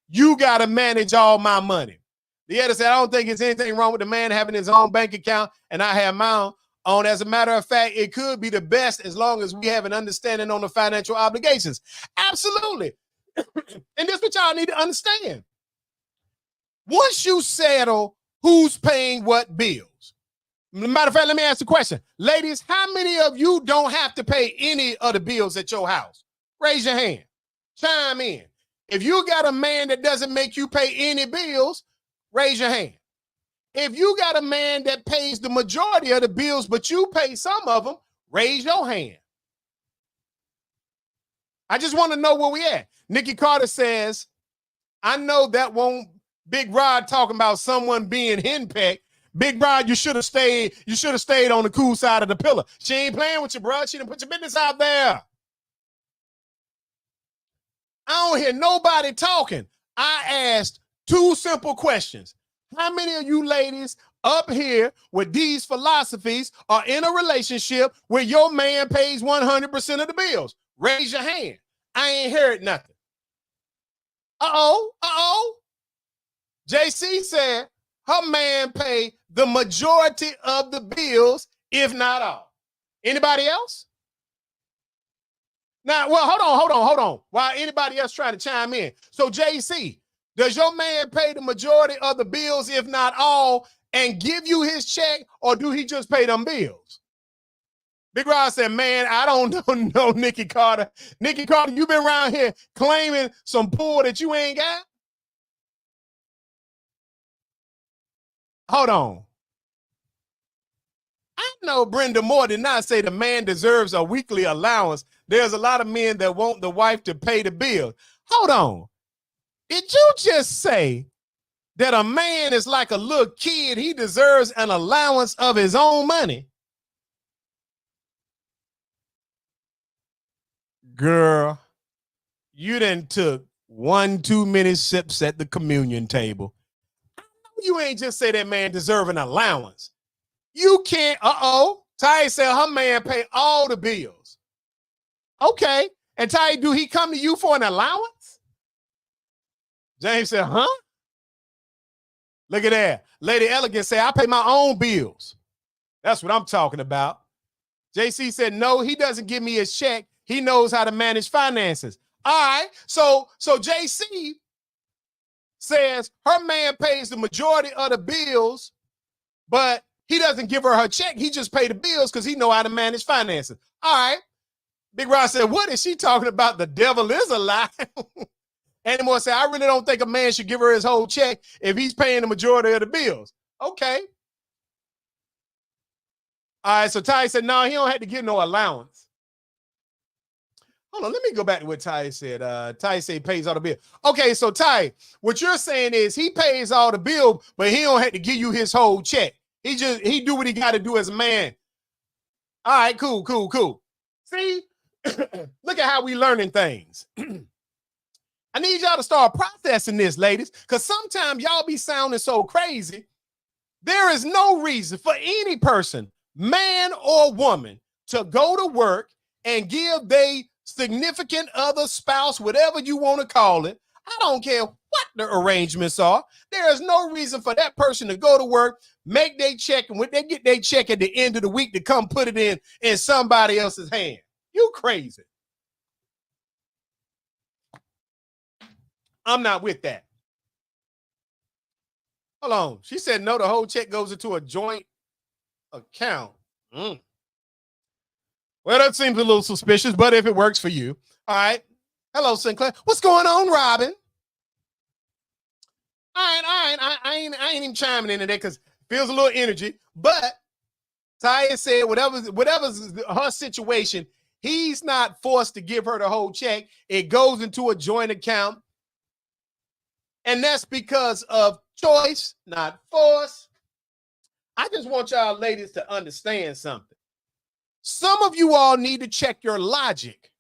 you got to manage all my money. The editor said, I don't think there's anything wrong with the man having his own bank account and I have mine on. As a matter of fact, it could be the best as long as we have an understanding on the financial obligations. Absolutely. And this is what y'all need to understand. Once you settle who's paying what bills. Matter of fact, let me ask the question. Ladies, how many of you don't have to pay any of the bills at your house? Raise your hand. Chime in. If you got a man that doesn't make you pay any bills, raise your hand. If you got a man that pays the majority of the bills, but you pay some of them, raise your hand. I just want to know where we at. Nikki Carter says, I know that won't Big Rod talking about someone being henpecked. Big Rod, you should have stayed on the cool side of the pillar. She ain't playing with you, bro. She done put your business out there. I don't hear nobody talking. I asked two simple questions. How many of you ladies up here with these philosophies are in a relationship where your man pays 100% of the bills? Raise your hand. I ain't heard nothing. JC said her man paid the majority of the bills, if not all. Anybody else? Now, well, hold on. While anybody else trying to chime in. So, JC, does your man pay the majority of the bills, if not all, and give you his check, or do he just pay them bills? Big Rod said, man, I don't know, Nikki Carter. Nikki Carter, you been around here claiming some pull that you ain't got? Hold on. I know Brenda Moore did not say the man deserves a weekly allowance. There's a lot of men that want the wife to pay the bill. Hold on. Did you just say that a man is like a little kid? He deserves an allowance of his own money? Girl, you done took 1 too many sips at the communion table. You ain't just say that man deserve an allowance. You can't, Ty said her man pay all the bills. Okay. And Ty, do he come to you for an allowance? James said, huh? Look at that. Lady Elegant said, I pay my own bills. That's what I'm talking about. JC said, no, he doesn't give me his check. He knows how to manage finances. All right. So JC says her man pays the majority of the bills, but he doesn't give her check. He just pay the bills because he know how to manage finances. All right. Big Rod said, what is she talking about? The devil is a lie. Anymore said, I really don't think a man should give her his whole check if he's paying the majority of the bills. Okay. All right. So Ty said, no, he don't have to give no allowance. Hold on, let me go back to what Ty said. Ty said he pays all the bill. Okay, so Ty, what you're saying is he pays all the bill, but he don't have to give you his whole check. He do what he got to do as a man. All right, cool. See, look at how we learning things. I need y'all to start processing this, ladies, because sometimes y'all be sounding so crazy. There is no reason for any person, man or woman, to go to work and give they significant other, spouse, whatever you want to call it. I don't care what the arrangements are. There is no reason for that person to go to work, make their check, and when they get their check at the end of the week, to come put it in somebody else's hand. You crazy. I'm not with that. Hold on. She said, no, the whole check goes into a joint account. Well, that seems a little suspicious, but if it works for you. All right. Hello, Sinclair. What's going on, Robin? All right. I ain't even chiming into that because it feels a little energy. But Taya said whatever's her situation, he's not forced to give her the whole check. It goes into a joint account. And that's because of choice, not force. I just want y'all ladies to understand something. Some of you all need to check your logic.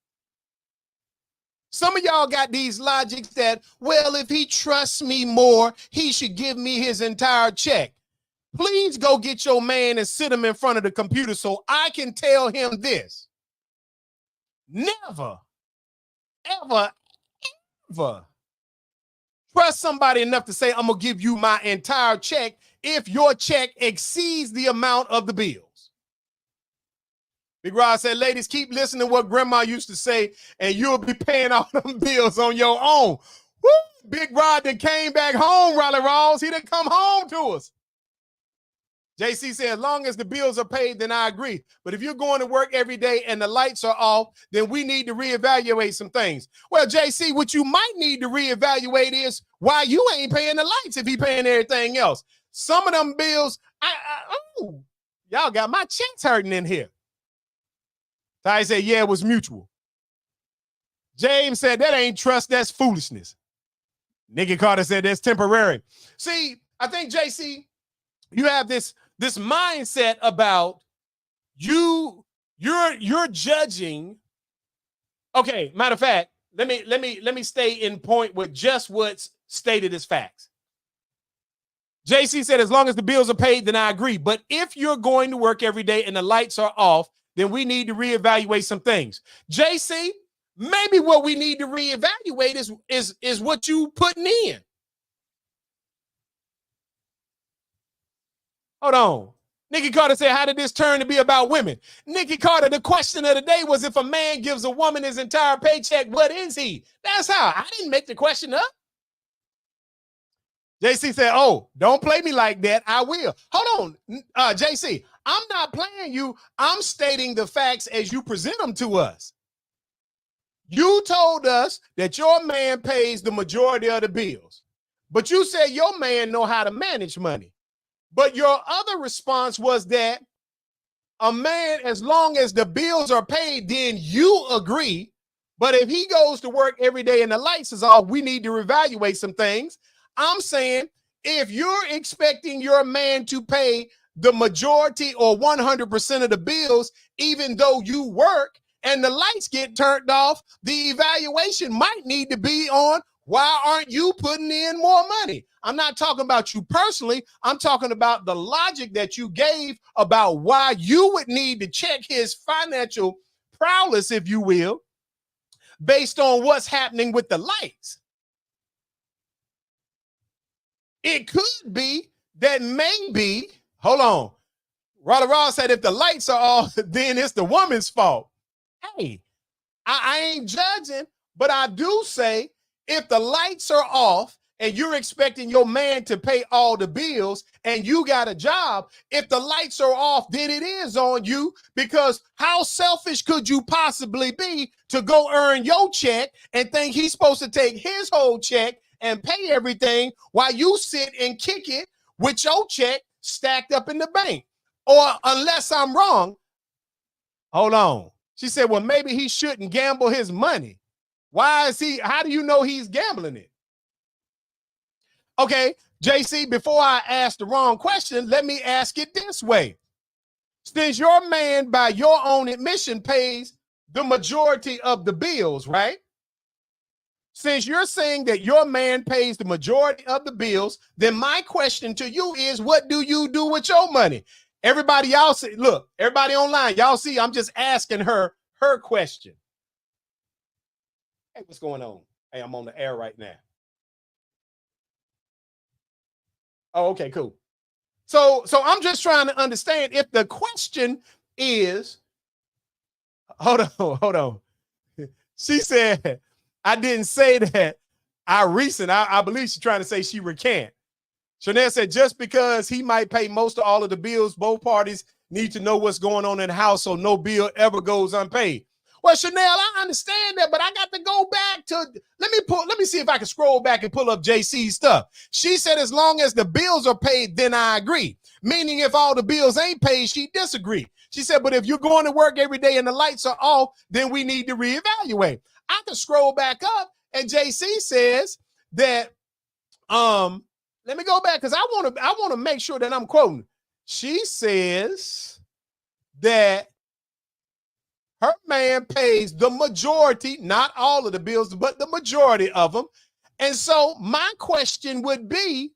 Some of y'all got these logics that, well, if he trusts me more, he should give me his entire check. Please go get your man and sit him in front of the computer so I can tell him this. Never, ever, ever trust somebody enough to say, I'm going to give you my entire check if your check exceeds the amount of the bills. Big Rod said, ladies, keep listening to what grandma used to say, and you'll be paying all them bills on your own. Woo! Big Rod that came back home, Raleigh Rawls. He didn't come home to us. JC said, as long as the bills are paid, then I agree. But if you're going to work every day and the lights are off, then we need to reevaluate some things. Well, JC, what you might need to reevaluate is why you ain't paying the lights if he paying everything else. Some of them bills, y'all got my checks hurting in here. Ty said, yeah, it was mutual. James said, that ain't trust, that's foolishness. Nikki Carter said, that's temporary. See, I think, JC, you have this mindset about you're judging. Okay, matter of fact, let me stay in point with just what's stated as facts. JC said, as long as the bills are paid, then I agree. But if you're going to work every day and the lights are off, then we need to reevaluate some things. JC, maybe what we need to reevaluate is what you putting in. Hold on. Nikki Carter said, how did this turn to be about women? Nikki Carter, the question of the day was, if a man gives a woman his entire paycheck, what is he? That's how. I didn't make the question up. JC said, oh, don't play me like that. I will. Hold on, JC. I'm not playing you. I'm stating the facts as you present them to us. You told us that your man pays the majority of the bills, but you said your man know how to manage money. But your other response was that a man, as long as the bills are paid, then you agree. But if he goes to work every day and the lights is off, we need to reevaluate some things. I'm saying, if you're expecting your man to pay the majority or 100% of the bills, even though you work and the lights get turned off, the evaluation might need to be on, why aren't you putting in more money? I'm not talking about you personally. I'm talking about the logic that you gave about why you would need to check his financial prowess, if you will, based on what's happening with the lights. It could be that maybe, hold on, Raleigh Ross said if the lights are off, then it's the woman's fault. Hey, I ain't judging, but I do say if the lights are off and you're expecting your man to pay all the bills and you got a job, if the lights are off, then it is on you, because how selfish could you possibly be to go earn your check and think he's supposed to take his whole check and pay everything while you sit and kick it with your check stacked up in the bank? Or unless I'm wrong, hold on. She said, well, maybe he shouldn't gamble his money. Why is he, how do you know he's gambling it? Okay, JC, before I ask the wrong question, let me ask it this way. Since your man, by your own admission, pays the majority of the bills, right? Since you're saying that your man pays the majority of the bills, then my question to you is, what do you do with your money? Everybody, y'all see, look, everybody online, y'all see, I'm just asking her question. Hey, what's going on? Hey, I'm on the air right now. Oh, okay, cool. So I'm just trying to understand if the question is, hold on. She said, I didn't say that. I believe she's trying to say she recant. Chanel said, just because he might pay most of all of the bills, both parties need to know what's going on in the house so no bill ever goes unpaid. Well, Chanel, I understand that, but I got to go back to, let me see if I can scroll back and pull up JC's stuff. She said, as long as the bills are paid, then I agree. Meaning if all the bills ain't paid, she disagreed. She said, but if you're going to work every day and the lights are off, then we need to reevaluate. I can scroll back up and JC says that, let me go back because I want to make sure that I'm quoting. She says that her man pays the majority, not all of the bills, but the majority of them. And so my question would be,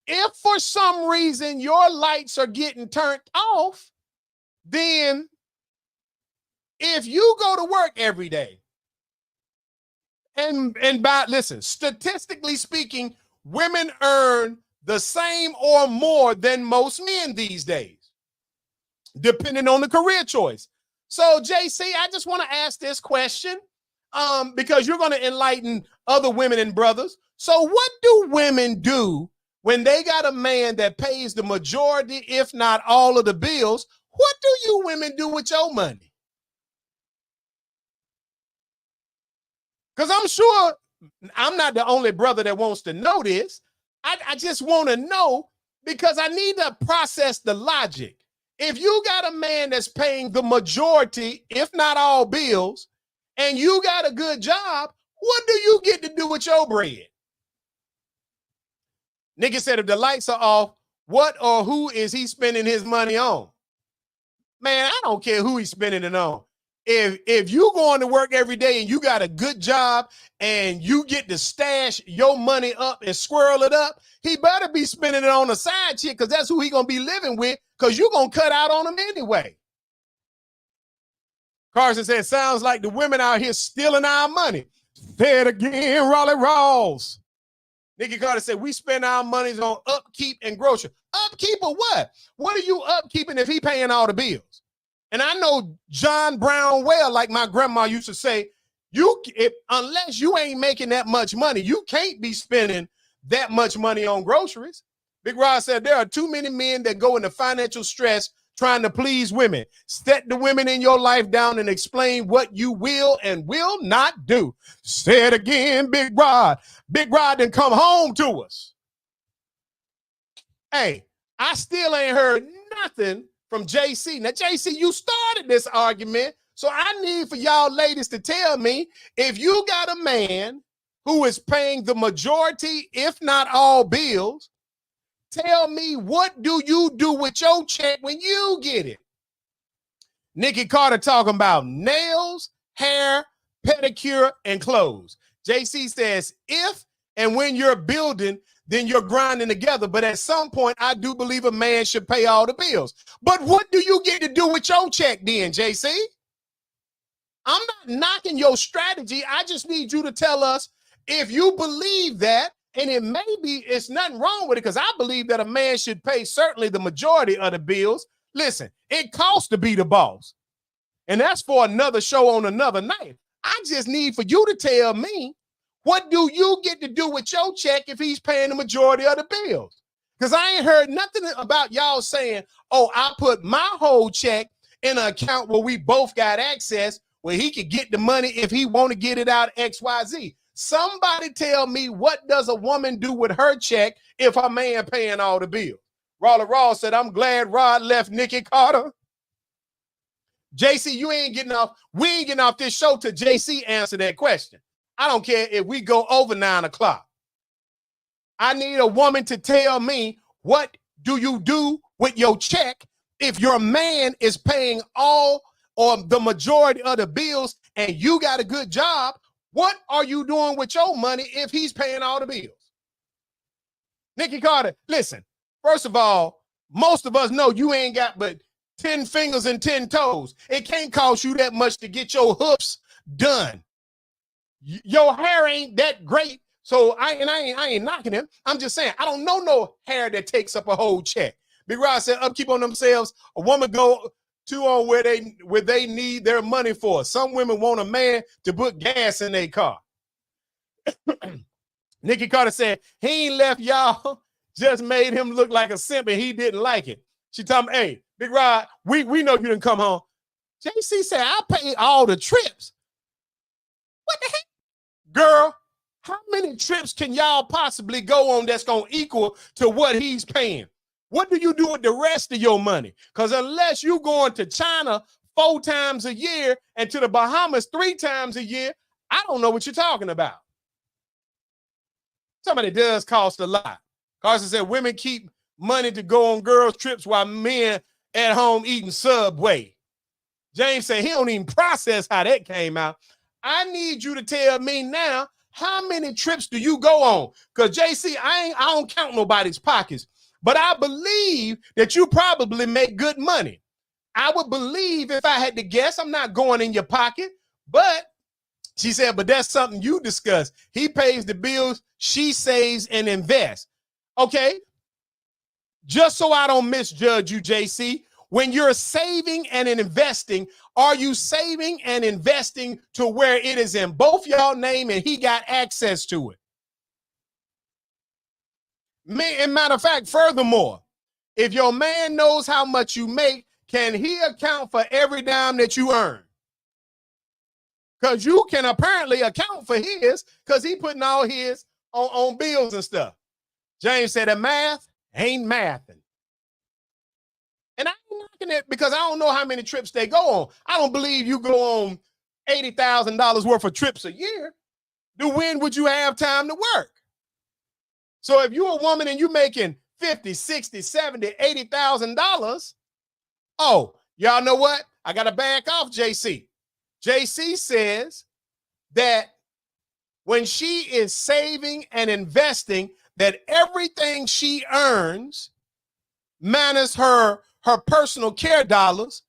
if for some reason your lights are getting turned off, then if you go to work every day, and listen, statistically speaking, women earn the same or more than most men these days, depending on the career choice. So, JC, I just want to ask this question because you're going to enlighten other women and brothers. So what do women do when they got a man that pays the majority, if not all of the bills? What do you women do with your money? Because I'm sure I'm not the only brother that wants to know this. I just want to know because I need to process the logic. If you got a man that's paying the majority, if not all bills, and you got a good job, what do you get to do with your bread? Nigga said if the lights are off, what or who is he spending his money on? Man, I don't care who he's spending it on. If you going to work every day and you got a good job and you get to stash your money up and squirrel it up, he better be spending it on a side chick because that's who he going to be living with because you're going to cut out on him anyway. Carson said, sounds like the women out here stealing our money. Say it again, Raleigh Rawls. Nikki Carter said, we spend our monies on upkeep and grocery. Upkeep or what? What are you upkeeping if he paying all the bills? And I know John Brown well, like my grandma used to say, unless you ain't making that much money, you can't be spending that much money on groceries. Big Rod said, there are too many men that go into financial stress trying to please women. Set the women in your life down and explain what you will and will not do. Say it again, Big Rod. Big Rod done come home to us. Hey, I still ain't heard nothing from JC. Now, JC, you started this argument, so I need for y'all ladies to tell me if you got a man who is paying the majority, if not all bills, tell me what do you do with your check when you get it? Nikki Carter talking about nails, hair, pedicure, and clothes. JC says if and when you're building, then you're grinding together. But at some point, I do believe a man should pay all the bills. But what do you get to do with your check then, JC? I'm not knocking your strategy. I just need you to tell us if you believe that, and it's nothing wrong with it, because I believe that a man should pay certainly the majority of the bills. Listen, it costs to be the boss. And that's for another show on another night. I just need for you to tell me, what do you get to do with your check if he's paying the majority of the bills? Because I ain't heard nothing about y'all saying, oh, I put my whole check in an account where we both got access, where he could get the money if he want to get it out XYZ. Somebody tell me, what does a woman do with her check if her man paying all the bills? Raleigh Ross said, I'm glad Rod left Nikki Carter. JC, you ain't getting off. We ain't getting off this show till JC answer that question. I don't care if we go over 9 o'clock. I need a woman to tell me, what do you do with your check if your man is paying all or the majority of the bills and you got a good job? What are you doing with your money if he's paying all the bills? Nikki Carter, listen, first of all, most of us know you ain't got but 10 fingers and 10 toes. It can't cost you that much to get your hoofs done. Your hair ain't that great. So I ain't knocking him. I'm just saying, I don't know no hair that takes up a whole check. Big Rod said, upkeep on themselves. A woman go to on where they need their money for. Some women want a man to put gas in their car. Nikki Carter said, he ain't left y'all, just made him look like a simp and he didn't like it. She told me, hey, Big Rod, we know you didn't come home. JC said, I paid all the trips. What the heck? Girl, how many trips can y'all possibly go on that's going to equal to what he's paying? What do you do with the rest of your money? Because unless you're going to China 4 times a year and to the Bahamas 3 times a year, I don't know what you're talking about. Somebody does cost a lot. Carson said women keep money to go on girls' trips while men at home eating Subway. James said he don't even process how that came out. I need you to tell me now, how many trips do you go on? Because JC, I don't count nobody's pockets, but I believe that you probably make good money. I would believe, if I had to guess, I'm not going in your pocket, but she said, but that's something you discuss. He pays the bills, she saves and invests. Okay, just so I don't misjudge you, JC, when you're saving and investing, are you saving and investing to where it is in both y'all name and he got access to it? And matter of fact, furthermore, if your man knows how much you make, can he account for every dime that you earn? Because you can apparently account for his, because he putting all his on bills and stuff. James said that math ain't mathing. And I ain't knocking it because I don't know how many trips they go on. I don't believe you go on $80,000 worth of trips a year. When would you have time to work? So if you're a woman and you're making $50, $60, $70, $80,000, oh, y'all know what? I got to back off JC. JC says that when she is saving and investing, that everything she earns, minus her personal care dollars,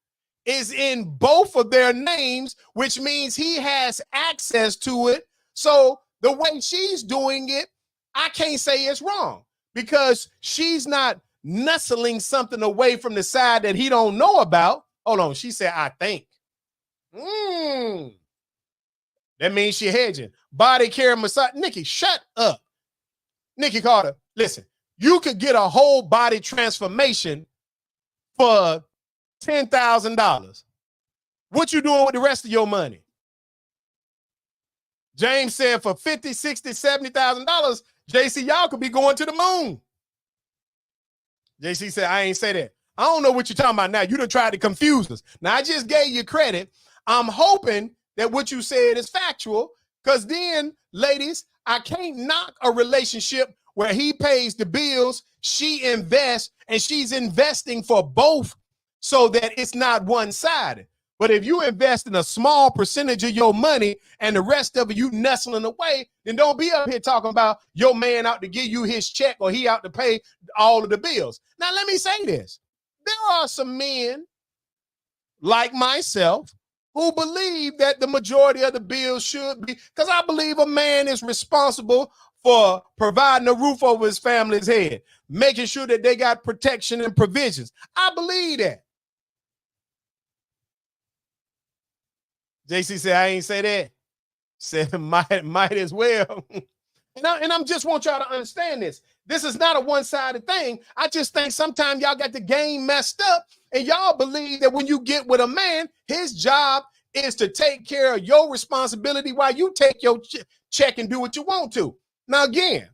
is in both of their names, which means he has access to it. So the way she's doing it, I can't say it's wrong because she's not nestling something away from the side that he don't know about. Hold on, she said, I think. That means she hedging. Body care massage. Nikki, shut up. Nikki Carter, listen, you could get a whole body transformation for $10,000. What you doing with the rest of your money? James said for $50,000, $60,000, $70,000, JC, y'all could be going to the moon. JC said, I ain't say that. I don't know what you're talking about now. You done tried to confuse us. Now, I just gave you credit. I'm hoping that what you said is factual, because then, ladies, I can't knock a relationship where he pays the bills, she invests, and she's investing for both so that it's not one-sided. But if you invest in a small percentage of your money and the rest of it you nestling away, then don't be up here talking about your man out to give you his check or he out to pay all of the bills. Now, let me say this. There are some men like myself who believe that the majority of the bills should be, because I believe a man is responsible for providing a roof over his family's head, making sure that they got protection and provisions. I believe that. JC said, I ain't say that. Said might as well. And I'm just want y'all to understand this. This is not a one-sided thing. I just think sometimes y'all got the game messed up and y'all believe that when you get with a man, his job is to take care of your responsibility while you take your check and do what you want to. Now, again,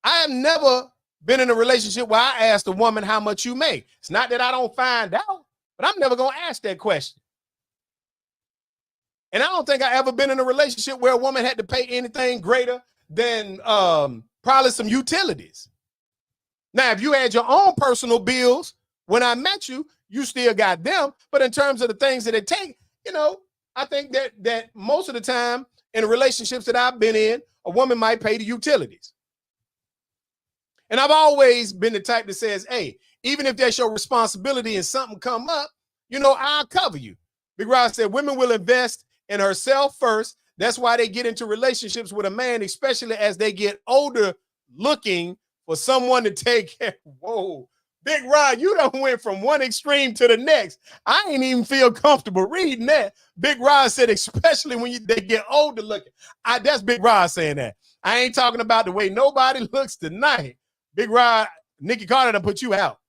I have never been in a relationship where I asked a woman how much you make. It's not that I don't find out, but I'm never going to ask that question. And I don't think I ever been in a relationship where a woman had to pay anything greater than probably some utilities. Now, if you had your own personal bills, when I met you, you still got them. But in terms of the things that it take, you know, I think that most of the time in the relationships that I've been in, a woman might pay the utilities. And I've always been the type that says, hey, even if that's your responsibility and something come up, you know, I'll cover you. Big Rod said women will invest in herself first. That's why they get into relationships with a man, especially as they get older, looking for someone to take care. Whoa, Big Rod, you done went from one extreme to the next. I ain't even feel comfortable reading that. Big Rod said, especially when they get older looking. That's Big Rod saying that. I ain't talking about the way nobody looks tonight. Big Rod, Nikki Carter done put you out.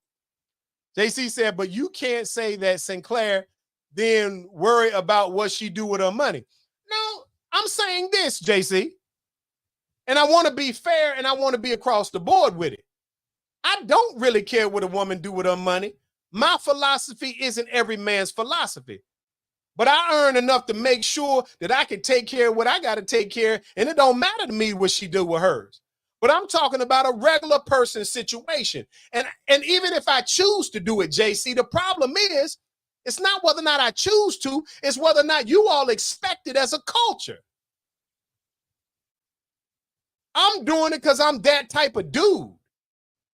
JC said, but you can't say that Sinclair then worry about what she do with her money. No, I'm saying this, JC, and I want to be fair and I want to be across the board with it. I don't really care what a woman do with her money. My philosophy isn't every man's philosophy, but I earn enough to make sure that I can take care of what I got to take care of, and it don't matter to me what she do with hers. But I'm talking about a regular person situation. And even if I choose to do it, JC, the problem is It's not whether or not I choose to, it's whether or not you all expect it as a culture. I'm doing it because I'm that type of dude.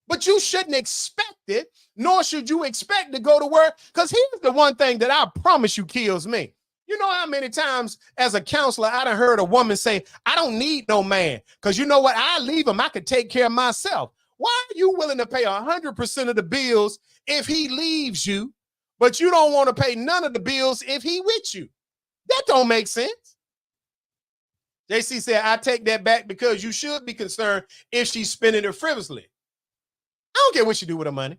But you shouldn't expect it, nor should you expect to go to work. Because here's the one thing that I promise you kills me. You know how many times as a counselor I done heard a woman say, I don't need no man. Because you know what? I leave him. I could take care of myself. Why are you willing to pay 100% of the bills if he leaves you, but you don't want to pay none of the bills if he with you? That don't make sense. JC said, I take that back because you should be concerned if she's spending it frivolously. I don't care what you do with the money.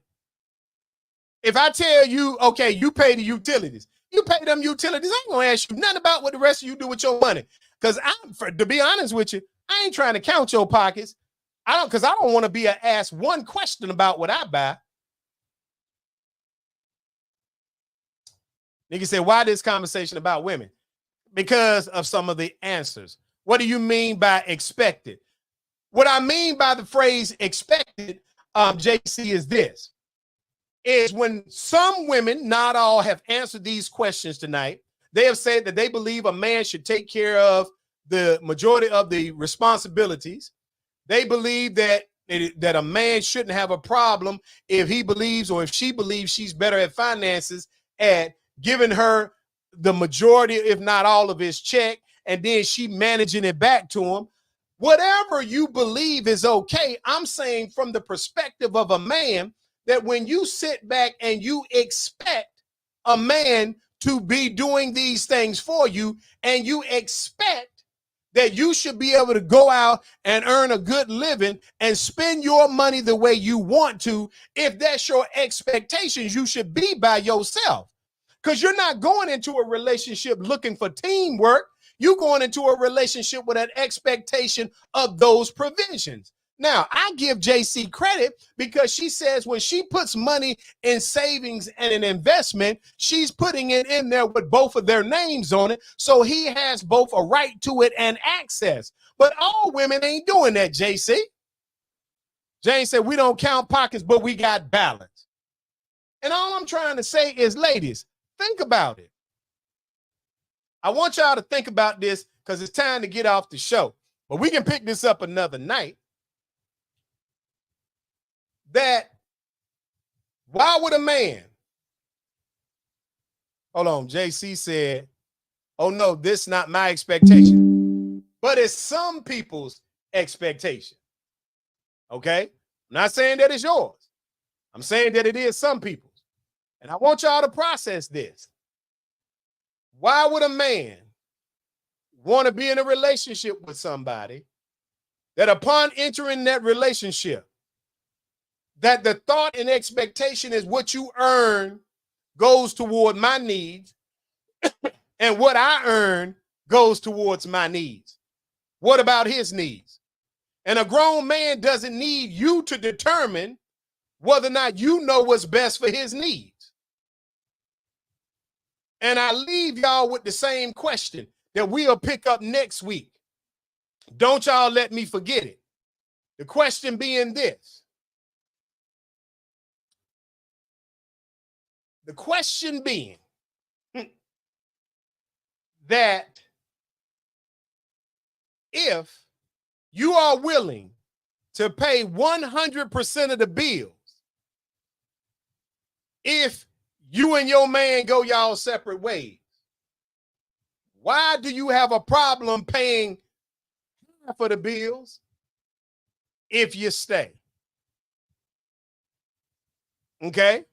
If I tell you, okay, you pay the utilities, you pay them utilities, I ain't gonna ask you nothing about what the rest of you do with your money. Because to be honest with you, I ain't trying to count your pockets. Because I don't want to be asked one question about what I buy. Nigga said, why this conversation about women? Because of some of the answers. What do you mean by expected? What I mean by the phrase expected, JC, is this. Is when some women, not all, have answered these questions tonight. They have said that they believe a man should take care of the majority of the responsibilities. They believe that a man shouldn't have a problem if he believes or if she believes she's better at finances at giving her the majority, if not all, of his check, and then she managing it back to him. Whatever you believe is okay. I'm saying from the perspective of a man that when you sit back and you expect a man to be doing these things for you, and you expect that you should be able to go out and earn a good living and spend your money the way you want to, if that's your expectations, you should be by yourself. Because you're not going into a relationship looking for teamwork. You're going into a relationship with an expectation of those provisions. Now, I give JC credit because she says when she puts money in savings and an investment, she's putting it in there with both of their names on it. So he has both a right to it and access. But all women ain't doing that, JC. Jane said, we don't count pockets, but we got balance. And all I'm trying to say is, ladies, think about it. I want y'all to think about this because it's time to get off the show. But we can pick this up another night. That why would a man, hold on, JC said, oh no, this not my expectation, but it's some people's expectation. Okay, I'm not saying that it's yours. I'm saying that it is some people's. And I want y'all to process this. Why would a man want to be in a relationship with somebody that upon entering that relationship, that the thought and expectation is what you earn goes toward my needs and what I earn goes towards my needs? What about his needs? And a grown man doesn't need you to determine whether or not you know what's best for his needs. And I leave y'all with the same question that we'll pick up next week. Don't y'all let me forget it. The question being this. The question being that if you are willing to pay 100% of the bills, if you and your man go y'all separate ways, why do you have a problem paying half of the bills if you stay? Okay.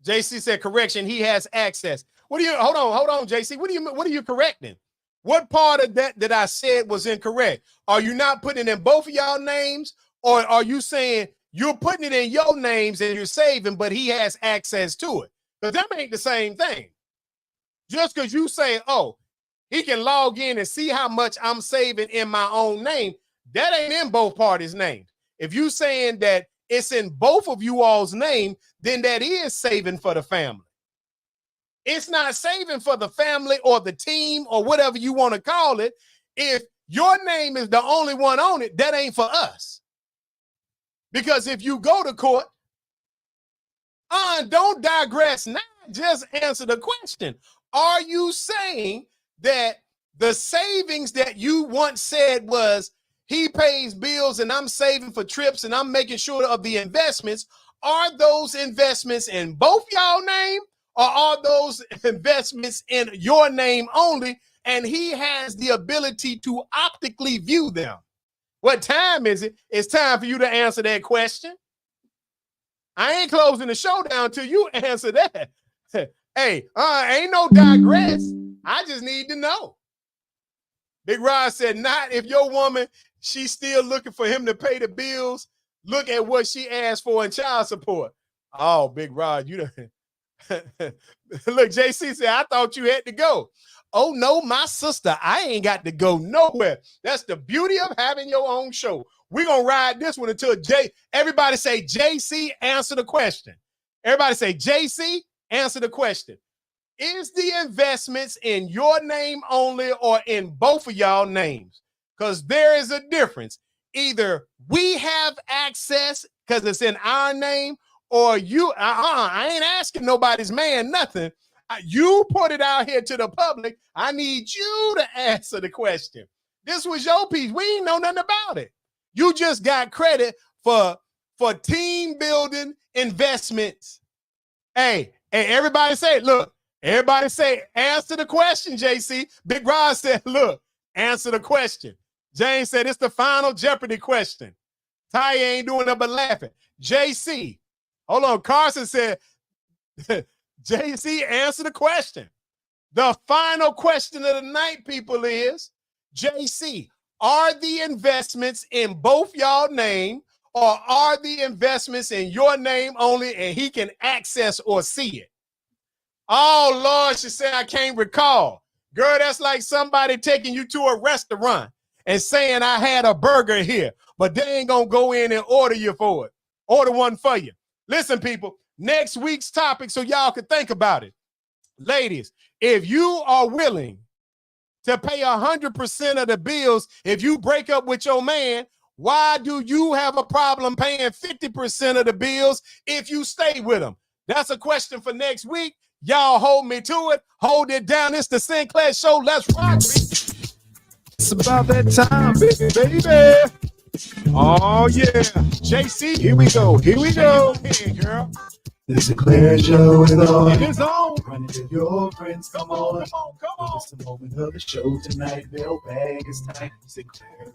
JC said, correction, he has access. What do you, hold on, JC. What are you correcting? What part of that I said was incorrect? Are you not putting it in both of y'all names? Or are you saying you're putting it in your names and you're saving, but he has access to it? Because that ain't the same thing. Just because you say, oh, he can log in and see how much I'm saving in my own name, that ain't in both parties' names. If you saying that it's in both of you all's name, then that is saving for the family. It's not saving for the family or the team or whatever you want to call it. If your name is the only one on it, that ain't for us. Because if you go to court, Don't digress now. Just answer the question. Are you saying that the savings that you once said was he pays bills and I'm saving for trips and I'm making sure of the investments, are those investments in both y'all name or are those investments in your name only and he has the ability to optically view them? What time is it? It's time for you to answer that question. I ain't closing the show down till you answer that. Hey, ain't no digress. I just need to know. Big Rod said, not if your woman, she's still looking for him to pay the bills. Look at what she asked for in child support. Oh, Big Rod, you done. Look, JC said, I thought you had to go. Oh, no, my sister, I ain't got to go nowhere. That's the beauty of having your own show. We're going to ride this one until everybody say, JC, answer the question. Everybody say, JC, answer the question. Is the investments in your name only or in both of y'all names? Because there is a difference. Either we have access because it's in our name or you, I ain't asking nobody's man nothing. You put it out here to the public. I need you to answer the question. This was your piece. We ain't know nothing about it. You just got credit for team building investments. Hey, everybody say, look, everybody say, answer the question, JC. Big Rod said, look, answer the question. James said, it's the final Jeopardy question. Ty ain't doing nothing but laughing. JC, hold on. Carson said, JC, answer the question. The final question of the night, people, is, JC, are the investments in both y'all name or are the investments in your name only and he can access or see it? Oh, Lord, she said, I can't recall. Girl, that's like somebody taking you to a restaurant and saying I had a burger here, but they ain't going to go in and order you for it. Order one for you. Listen, people, next week's topic so y'all can think about it. Ladies, if you are willing to pay 100% of the bills, if you break up with your man, why do you have a problem paying 50% of the bills if you stay with him? That's a question for next week. Y'all hold me to it. Hold it down. It's the Sinclair Show. Let's rock. It's about that time, baby. Oh, yeah. JC, Here we go. Here we go. Hey, girl. The Sinclair Show is on. It is on. Run it to your friends. Come on. Come on. It's the moment of the show tonight. Mailbag is time. Sinclair.